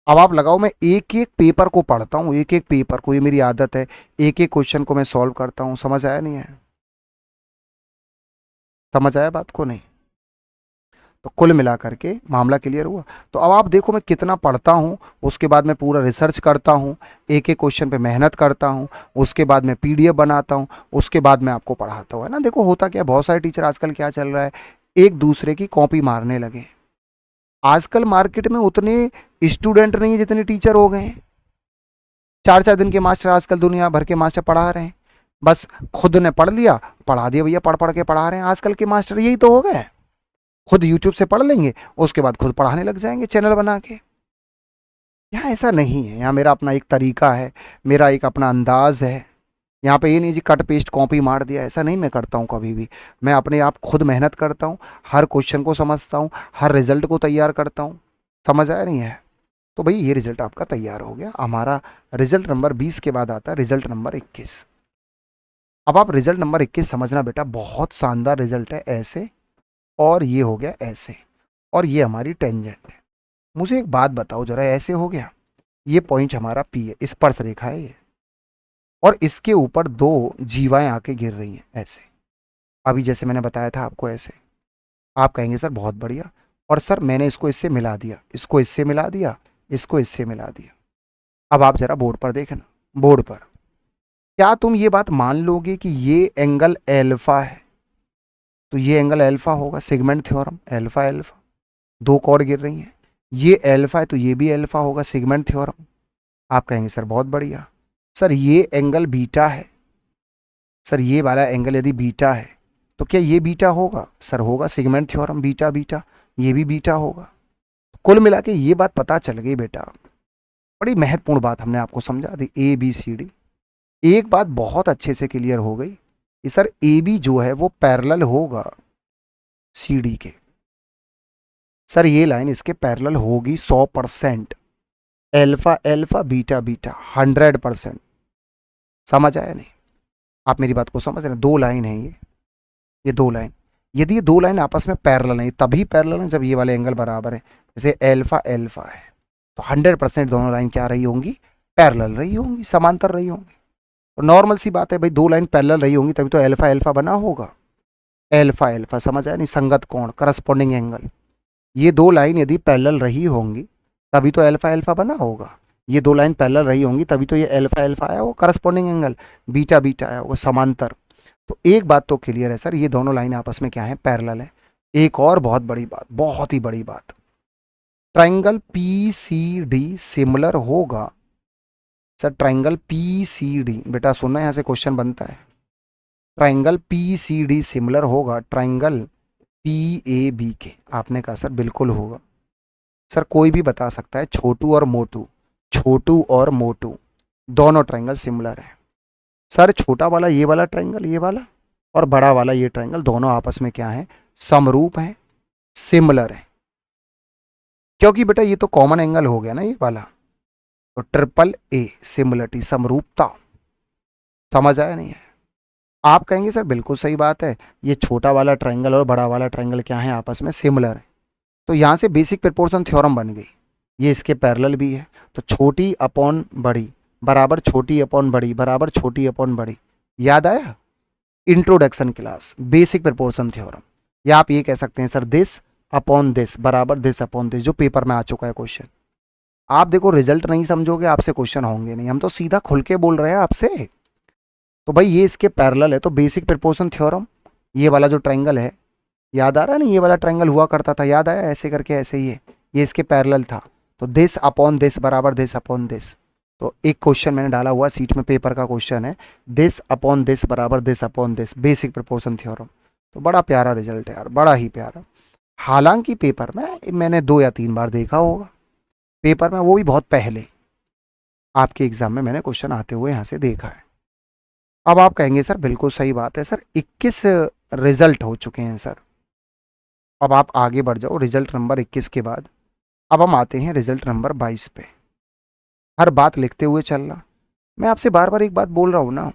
अब आप लगाओ, मैं एक एक पेपर को पढ़ता हूँ, एक एक पेपर को, ये मेरी आदत है, एक एक क्वेश्चन को मैं सॉल्व करता हूँ। समझ आया नहीं है? समझ आया बात को नहीं? तो कुल मिला करके मामला क्लियर हुआ। तो अब आप देखो मैं कितना पढ़ता हूँ, उसके बाद मैं पूरा रिसर्च करता हूँ, एक एक क्वेश्चन पे मेहनत करता हूँ, उसके बाद मैं पीडीएफ बनाता हूँ, उसके बाद मैं आपको पढ़ाता हूँ, है ना। देखो होता क्या, बहुत सारे टीचर आजकल क्या चल रहा है, एक दूसरे की कॉपी मारने लगे। आजकल मार्केट में उतने स्टूडेंट नहीं है जितने टीचर हो गए हैं। 4 4 दिन के मास्टर आजकल दुनिया भर के मास्टर पढ़ा रहे हैं। बस खुद ने पढ़ लिया, पढ़ा दिया भैया, पढ़ पढ़ के पढ़ा रहे हैं आजकल के मास्टर, यही तो हो गए। खुद यूट्यूब से पढ़ लेंगे, उसके बाद खुद पढ़ाने लग जाएंगे चैनल बना के। यहाँ ऐसा नहीं है, यहाँ मेरा अपना एक तरीका है, मेरा एक अपना अंदाज है। यहाँ पे ये नहीं जी कट पेस्ट कॉपी मार दिया, ऐसा नहीं मैं करता हूँ कभी भी। मैं अपने आप खुद मेहनत करता हूँ, हर क्वेश्चन को समझता हूँ, हर रिजल्ट को तैयार करता हूँ। समझ आया नहीं है? तो भाई ये रिजल्ट आपका तैयार हो गया। हमारा रिजल्ट नंबर 20 के बाद आता है रिजल्ट नंबर 21। अब आप रिजल्ट नंबर 21 समझना बेटा, बहुत शानदार रिजल्ट है, ऐसे और ये हो गया ऐसे, और ये हमारी टेंजेंट है। मुझे एक बात बताओ जरा, ऐसे हो गया, ये पॉइंट हमारा पी है, स्पर्श रेखा है ये, और इसके ऊपर दो जीवाएं आके गिर रही हैं ऐसे, अभी जैसे मैंने बताया था आपको ऐसे। आप कहेंगे सर बहुत बढ़िया, और सर मैंने इसको इससे मिला दिया, इसको इससे मिला दिया, इसको इससे मिला दिया। अब आप जरा बोर्ड पर देखना, बोर्ड पर क्या तुम ये बात मान लोगे कि ये एंगल एल्फा है? तो ये एंगल एल्फा होगा, सेगमेंट थ्योरम, एल्फा एल्फा, दो कॉर्ड गिर रही हैं, ये एल्फा है तो ये भी एल्फा होगा, सेगमेंट थ्योरम। आप कहेंगे सर बहुत बढ़िया। सर ये एंगल बीटा है, सर ये वाला एंगल यदि बीटा है तो क्या ये बीटा होगा? सर होगा, सेगमेंट थ्योरम, बीटा बीटा, ये भी बीटा होगा। कुल मिला के ये बात पता चल गई बेटा, बड़ी महत्वपूर्ण बात हमने आपको समझा दी, ए बी सी डी। एक बात बहुत अच्छे से क्लियर हो गई कि सर ए बी जो है वो पैरेलल होगा सी डी के। सर ये लाइन इसके पैरेलल होगी 100%, एल्फा एल्फा बीटा बीटा 100%। समझ आया नहीं? आप मेरी बात को समझ रहे हैं? दो लाइन है ये दो लाइन, यदि ये दो लाइन आपस में पैरेलल है, तभी पैरेलल है जब ये वाले एंगल बराबर है। जैसे एल्फा एल्फा है तो 100% दोनों लाइन क्या रही होंगी? पैरेलल रही होंगी, समांतर रही होंगी। तो नॉर्मल सी बात है भाई, दो लाइन पैरेलल रही होंगी तभी तो एल्फा एल्फा बना होगा। एल्फा एल्फा समझ आया नहीं? संगत कोण, करस्पॉन्डिंग एंगल। ये दो लाइन यदि पैरेलल रही होंगी तभी तो एल्फा एल्फा बना होगा। ये दो लाइन पैरेलल रही होंगी तभी तो ये एल्फा एल्फा आया होगा, करस्पॉन्डिंग एंगल बीटा बीटा आया होगा, समांतर। तो एक बात तो क्लियर है सर, ये दोनों लाइन आपस में क्या है? पैरेलल है। एक और बहुत बड़ी बात, बहुत ही बड़ी बात, triangle P C D similar होगा। Sir triangle P C D, बेटा सुनना, यहाँ से क्वेश्चन बनता है। Triangle P C D similar होगा ट्राइंगल पी ए बी के। आपने कहा सर बिल्कुल होगा। सर कोई भी बता सकता है, छोटू और मोटू, छोटू और मोटू दोनों ट्राइंगल सिमिलर है। सर छोटा वाला ये वाला ट्राइंगल, ये वाला, और बड़ा वाला ये ट्राइंगल, दोनों आपस में क्या है? समरूप है, सिमिलर है। क्योंकि बेटा ये तो कॉमन एंगल हो गया ना ये वाला, तो ट्रिपल ए, सिमिलरिटी, समरूपता। समझ आया नहीं है? आप कहेंगे सर बिल्कुल सही बात है, ये छोटा वाला ट्राइंगल और बड़ा वाला ट्राइंगल क्या है? आपस में सिमिलर है। तो यहाँ से बेसिक प्रोपोर्शन थ्योरम बन गई, ये इसके पैरेलल भी है, तो छोटी अपॉन बड़ी बराबर छोटी अपॉन बड़ी बराबर छोटी अपॉन बड़ी। याद आया? Introduction class, basic proportion theorem. या आप ये कह सकते हैं सर दिस अपॉन दिस बराबर दिस अपॉन दिस, जो पेपर में आ चुका है क्वेश्चन। आप देखो रिजल्ट नहीं समझोगे, आपसे क्वेश्चन होंगे नहीं, हम तो सीधा खुल के बोल रहे हैं आपसे। तो भाई ये इसके पैरेलल है, तो बेसिक प्रोपोर्शन थ्योरम, ये वाला जो ट्राइंगल है, याद आ रहा है ना, ये वाला ट्राइंगल हुआ करता था, याद आया? ऐसे करके ऐसे ही है, ये इसके पैरेलल था, तो दिस अपॉन दिस बराबर दिस अपॉन दिस। तो एक क्वेश्चन मैंने डाला हुआ सीट में, पेपर का क्वेश्चन है, दिस अपॉन दिस बराबर this upon this, basic proportion theorem. तो बड़ा प्यारा रिजल्ट है यार, बड़ा ही प्यारा। हालांकि पेपर में मैंने 2 या 3 बार देखा होगा, पेपर में वो भी बहुत पहले, आपके एग्जाम में मैंने क्वेश्चन आते हुए यहाँ से देखा है। अब आप कहेंगे सर बिल्कुल सही बात है सर, 21 रिजल्ट हो चुके हैं सर। अब आप आगे बढ़ जाओ रिजल्ट नंबर 21 के बाद, अब हम आते हैं रिजल्ट नंबर 22 पे। हर बात लिखते हुए चलना। मैं आपसे बार बार एक बात बोल रहा हूँ ना,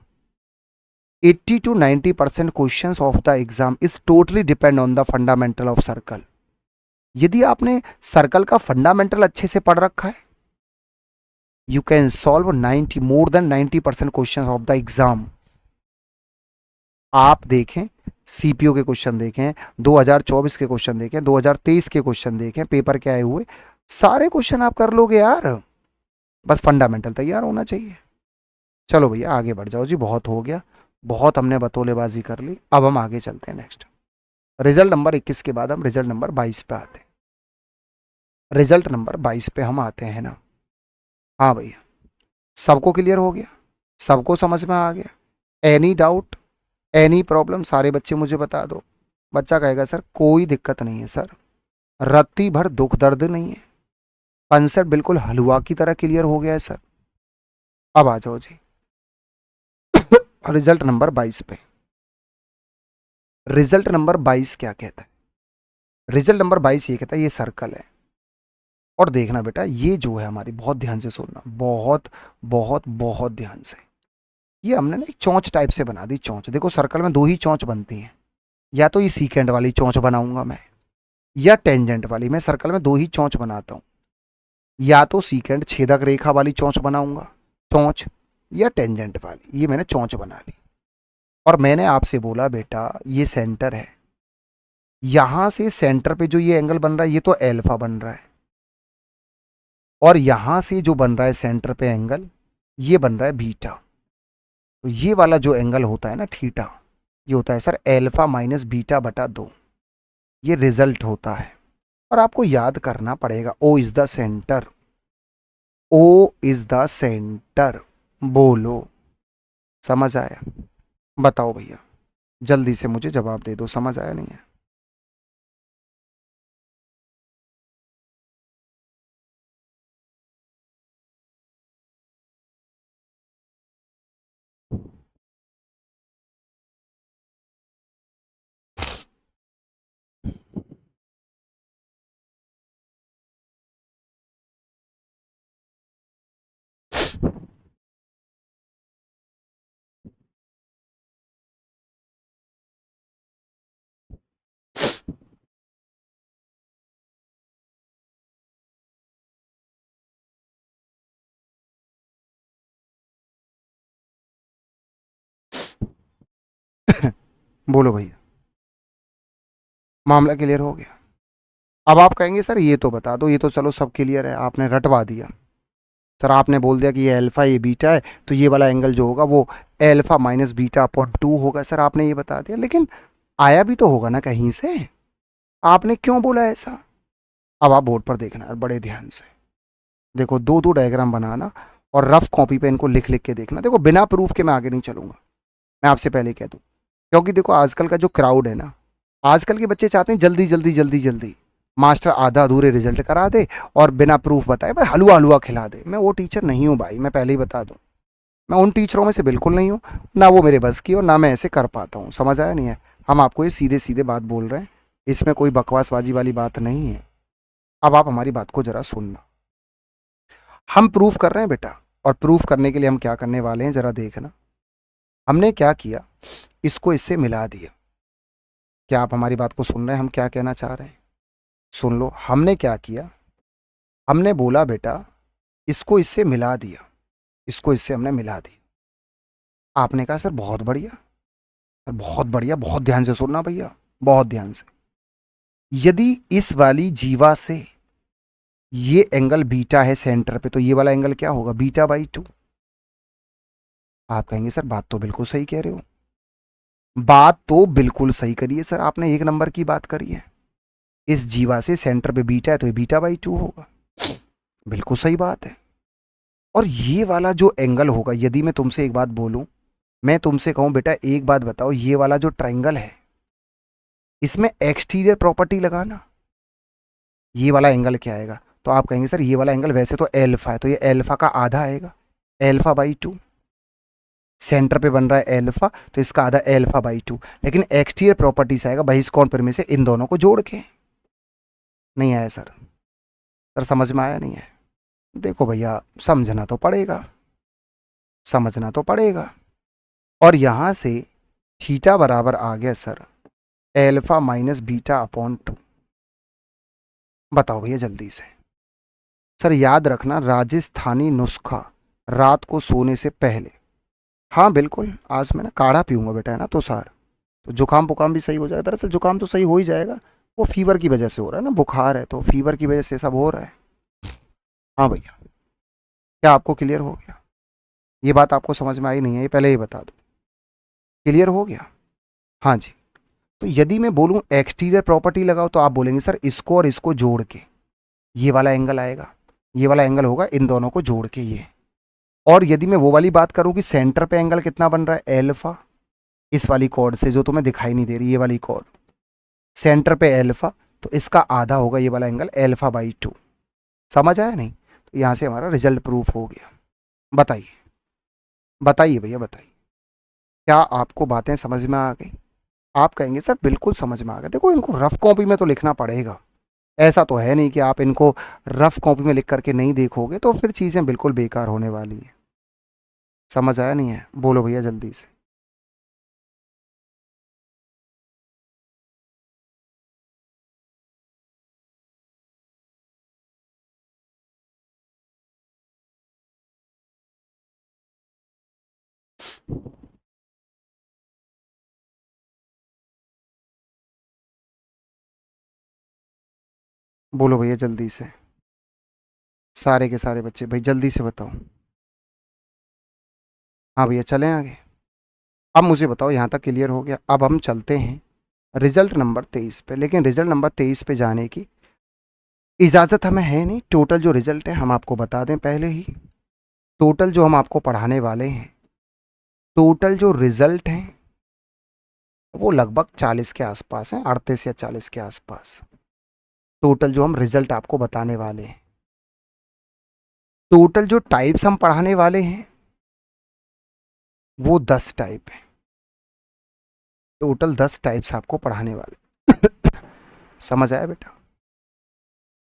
80 to 90% questions of the exam is totally depend on the fundamental of circle. यदि आपने सर्कल का फंडामेंटल अच्छे से पढ़ रखा है, you can solve 90 more than 90% questions of the exam. आप देखें, सीपीओ के क्वेश्चन देखें, 2024 के क्वेश्चन देखें, 2023 के क्वेश्चन देखें, पेपर के आए हुए सारे क्वेश्चन आप कर लोगे यार, बस फंडामेंटल तैयार होना चाहिए। चलो भैया आगे बढ़ जाओ जी, बहुत हो गया, बहुत हमने बतौलेबाजी कर ली। अब हम आगे चलते हैं नेक्स्ट। रिजल्ट नंबर 21 के बाद हम रिजल्ट नंबर 22 पे आते हैं। रिजल्ट नंबर 22 पे हम आते हैं ना। हाँ भैया, सबको क्लियर हो गया, सबको समझ में आ गया? Any doubt, any problem? सारे बच्चे मुझे बता दो। बच्चा कहेगा सर कोई दिक्कत नहीं है सर, रत्ती भर दुख दर्द नहीं है, कंसेप्ट बिल्कुल हलवा की तरह क्लियर हो गया है सर। अब आ जाओ जी रिजल्ट नंबर 22 पे। रिजल्ट नंबर 22 क्या कहता है? रिजल्ट नंबर 22 ये कहता है ये सर्कल है। और देखना बेटा, ये जो है हमारी, बहुत ध्यान से सुनना, बहुत बहुत बहुत ध्यान से। ये हमने ना एक चोंच टाइप से बना दी, चोंच। देखो सर्कल में 2 ही चोंच बनती हैं, या तो ये सीकेंड वाली चोंच बनाऊंगा मैं, या टेंजेंट वाली। मैं सर्कल में 2 ही चोंच बनाता हूं, या तो सीकेंड छेदक रेखा वाली चोंच बनाऊंगा चोंच, या टेंजेंट वाली। ये मैंने चोंच बना ली। और मैंने आपसे बोला बेटा ये सेंटर है, यहां से सेंटर पे जो ये एंगल बन रहा है ये तो एल्फा बन रहा है, और यहां से जो बन रहा है सेंटर पे एंगल, ये बन रहा है बीटा। तो ये वाला जो एंगल होता है ना थीटा, ये होता है सर एल्फा माइनस बीटा बटा 2। ये रिजल्ट होता है। और आपको याद करना पड़ेगा, O is the centre, O is the centre. बोलो, समझ आया? बताओ भैया, जल्दी से मुझे जवाब दे दो, समझ आया नहीं है? बोलो भैया, मामला क्लियर हो गया? अब आप कहेंगे सर ये तो बता दो, ये तो चलो सब क्लियर है, आपने रटवा दिया सर। आपने बोल दिया कि ये अल्फा ये बीटा है, तो ये वाला एंगल जो होगा वो एल्फा माइनस बीटा अपॉन 2 होगा। सर आपने ये बता दिया, लेकिन आया भी तो होगा ना कहीं से, आपने क्यों बोला ऐसा? अब आप बोर्ड पर देखना है बड़े ध्यान से। देखो 2 डायग्राम बनाना, और रफ कॉपी पे इनको लिख लिख के देखना। देखो बिना प्रूफ के मैं आगे नहीं चलूंगा, मैं आपसे पहले कह दूं। क्योंकि देखो आजकल का जो क्राउड है ना, आजकल के बच्चे चाहते हैं जल्दी जल्दी जल्दी जल्दी, मास्टर आधा अधूरे रिजल्ट करा दे और बिना प्रूफ बताए भाई हलवा हलवा खिला दे। मैं वो टीचर नहीं हूँ भाई, मैं पहले ही बता दूँ। मैं उन टीचरों में से बिल्कुल नहीं हूँ, ना वो मेरे बस की और ना मैं ऐसे कर पाता हूँ। समझ आया नहीं है? हम आपको ये सीधे सीधे बात बोल रहे हैं, इसमें कोई बकवासबाजी वाली बात नहीं है। अब आप हमारी बात को जरा सुनना। हम प्रूफ कर रहे हैं बेटा, और प्रूफ करने के लिए हम क्या करने वाले हैं जरा देखना। हमने क्या किया, इसको इससे मिला दिया। क्या आप हमारी बात को सुन रहे हैं, हम क्या कहना चाह रहे हैं? सुन लो, हमने क्या किया, हमने बोला बेटा इसको इससे मिला दिया, इसको इससे हमने मिला दिया। आपने कहा सर बहुत बढ़िया, सर बहुत बढ़िया, बहुत ध्यान से सुनना भैया, बहुत ध्यान से। यदि इस वाली जीवा से ये एंगल बीटा है सेंटर पे, तो ये वाला एंगल क्या होगा, बीटा बाई 2। आप कहेंगे सर बात तो बिल्कुल सही कह रहे हो, बात तो बिल्कुल सही करिए सर, आपने 1 नंबर की बात करी है। इस जीवा से सेंटर पे बीटा है तो ये बीटा बाई 2 होगा, बिल्कुल सही बात है। और ये वाला जो एंगल होगा, यदि मैं तुमसे एक बात बोलूं, मैं तुमसे कहूं बेटा एक बात बताओ, ये वाला जो ट्राइंगल है इसमें एक्सटीरियर प्रॉपर्टी लगाना, ये वाला एंगल क्या आएगा, तो आप कहेंगे सर ये वाला एंगल वैसे तो एल्फा है, तो ये एल्फा का आधा आएगा, एल्फा बाई 2। सेंटर पे बन रहा है एल्फा, तो इसका आधा एल्फा बाई 2। लेकिन एक्सटीरियर प्रॉपर्टी से आएगा बहिष्कोण परिमेय से इन दोनों को जोड़ के। नहीं आया सर? सर समझ में आया नहीं है? देखो भैया, समझना तो पड़ेगा, समझना तो पड़ेगा। और यहां से थीटा बराबर आ गया sir alpha minus beta upon 2। बताओ भैया जल्दी से। सर याद रखना राजस्थानी नुस्खा, रात को सोने से पहले। हाँ बिल्कुल, आज मैं ना काढ़ा पीऊंगा बेटा, है ना, तो सर तो जुकाम पुकाम भी सही हो जाएगा। दरअसल जुकाम तो सही हो ही जाएगा, वो फीवर की वजह से हो रहा है ना, बुखार है तो फीवर की वजह से सब हो रहा है। हाँ भैया, क्या आपको क्लियर हो गया? ये बात आपको समझ में आई नहीं है, ये पहले ही बता दो। क्लियर हो गया? हाँ जी। तो यदि मैं बोलूँ एक्सटीरियर प्रॉपर्टी लगाओ, तो आप बोलेंगे सर इसको और इसको जोड़ के ये वाला एंगल आएगा, ये वाला एंगल होगा इन दोनों को जोड़ के ये। और यदि मैं वो वाली बात करूं कि सेंटर पे एंगल कितना बन रहा है एल्फा, इस वाली कॉर्ड से जो तुम्हें दिखाई नहीं दे रही, ये वाली कॉर्ड, सेंटर पे एल्फा, तो इसका आधा होगा ये वाला एंगल एल्फा बाई 2। समझ आया नहीं? तो यहां से हमारा रिजल्ट प्रूफ हो गया। बताइए, बताइए भैया बताइए, क्या आपको बातें समझ में आ गई? आप कहेंगे सर बिल्कुल समझ में आ गया। देखो इनको रफ कॉपी में तो लिखना पड़ेगा, ऐसा तो है नहीं कि आप इनको रफ कॉपी में लिख करके नहीं देखोगे तो फिर चीज़ें बिल्कुल बेकार होने वाली हैं। समझ आया नहीं है? बोलो भैया जल्दी से। बोलो भैया जल्दी से, सारे के सारे बच्चे भाई जल्दी से बताओ। हाँ भैया चलें आगे। अब मुझे बताओ, यहाँ तक क्लियर हो गया? अब हम चलते हैं रिजल्ट नंबर 23 पे। लेकिन रिजल्ट नंबर 23 पे जाने की इजाज़त हमें है नहीं। टोटल जो रिजल्ट है हम आपको बता दें पहले ही। टोटल जो हम आपको पढ़ाने वाले हैं, टोटल जो रिजल्ट हैं वो लगभग 40 के आसपास हैं, 38 या 40 के आसपास। टोटल जो हम रिजल्ट आपको बताने वाले हैं, टोटल जो टाइप्स हम पढ़ाने वाले हैं वो 10 टाइप है। टोटल 10 टाइप्स आपको पढ़ाने वाले। समझ आया बेटा?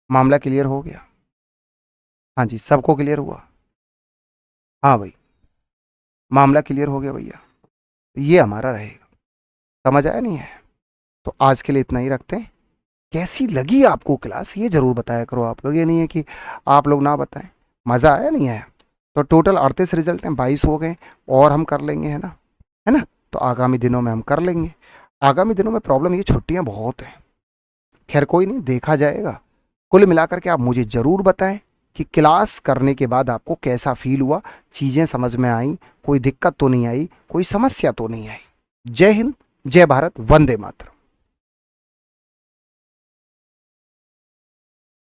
मामला क्लियर हो गया? हाँ जी, सबको क्लियर हुआ? हाँ भाई, मामला क्लियर हो गया भैया। ये हमारा रहेगा। समझ आया नहीं है? तो आज के लिए इतना ही रखते हैं। कैसी लगी आपको क्लास ये जरूर बताया करो आप लोग, ये नहीं है कि आप लोग ना बताएं। मज़ा आया नहीं आया? तो टोटल 38 रिजल्ट हैं, 22 हो गए और हम कर लेंगे, है ना, है ना? तो आगामी दिनों में हम कर लेंगे। आगामी दिनों में प्रॉब्लम ये छुट्टियां बहुत हैं। खैर कोई नहीं, देखा जाएगा। कुल मिलाकर के आप मुझे ज़रूर बताएं कि क्लास करने के बाद आपको कैसा फील हुआ, चीज़ें समझ में आई, कोई दिक्कत तो नहीं आई, कोई समस्या तो नहीं आई। जय हिंद, जय भारत, वंदे मातरम।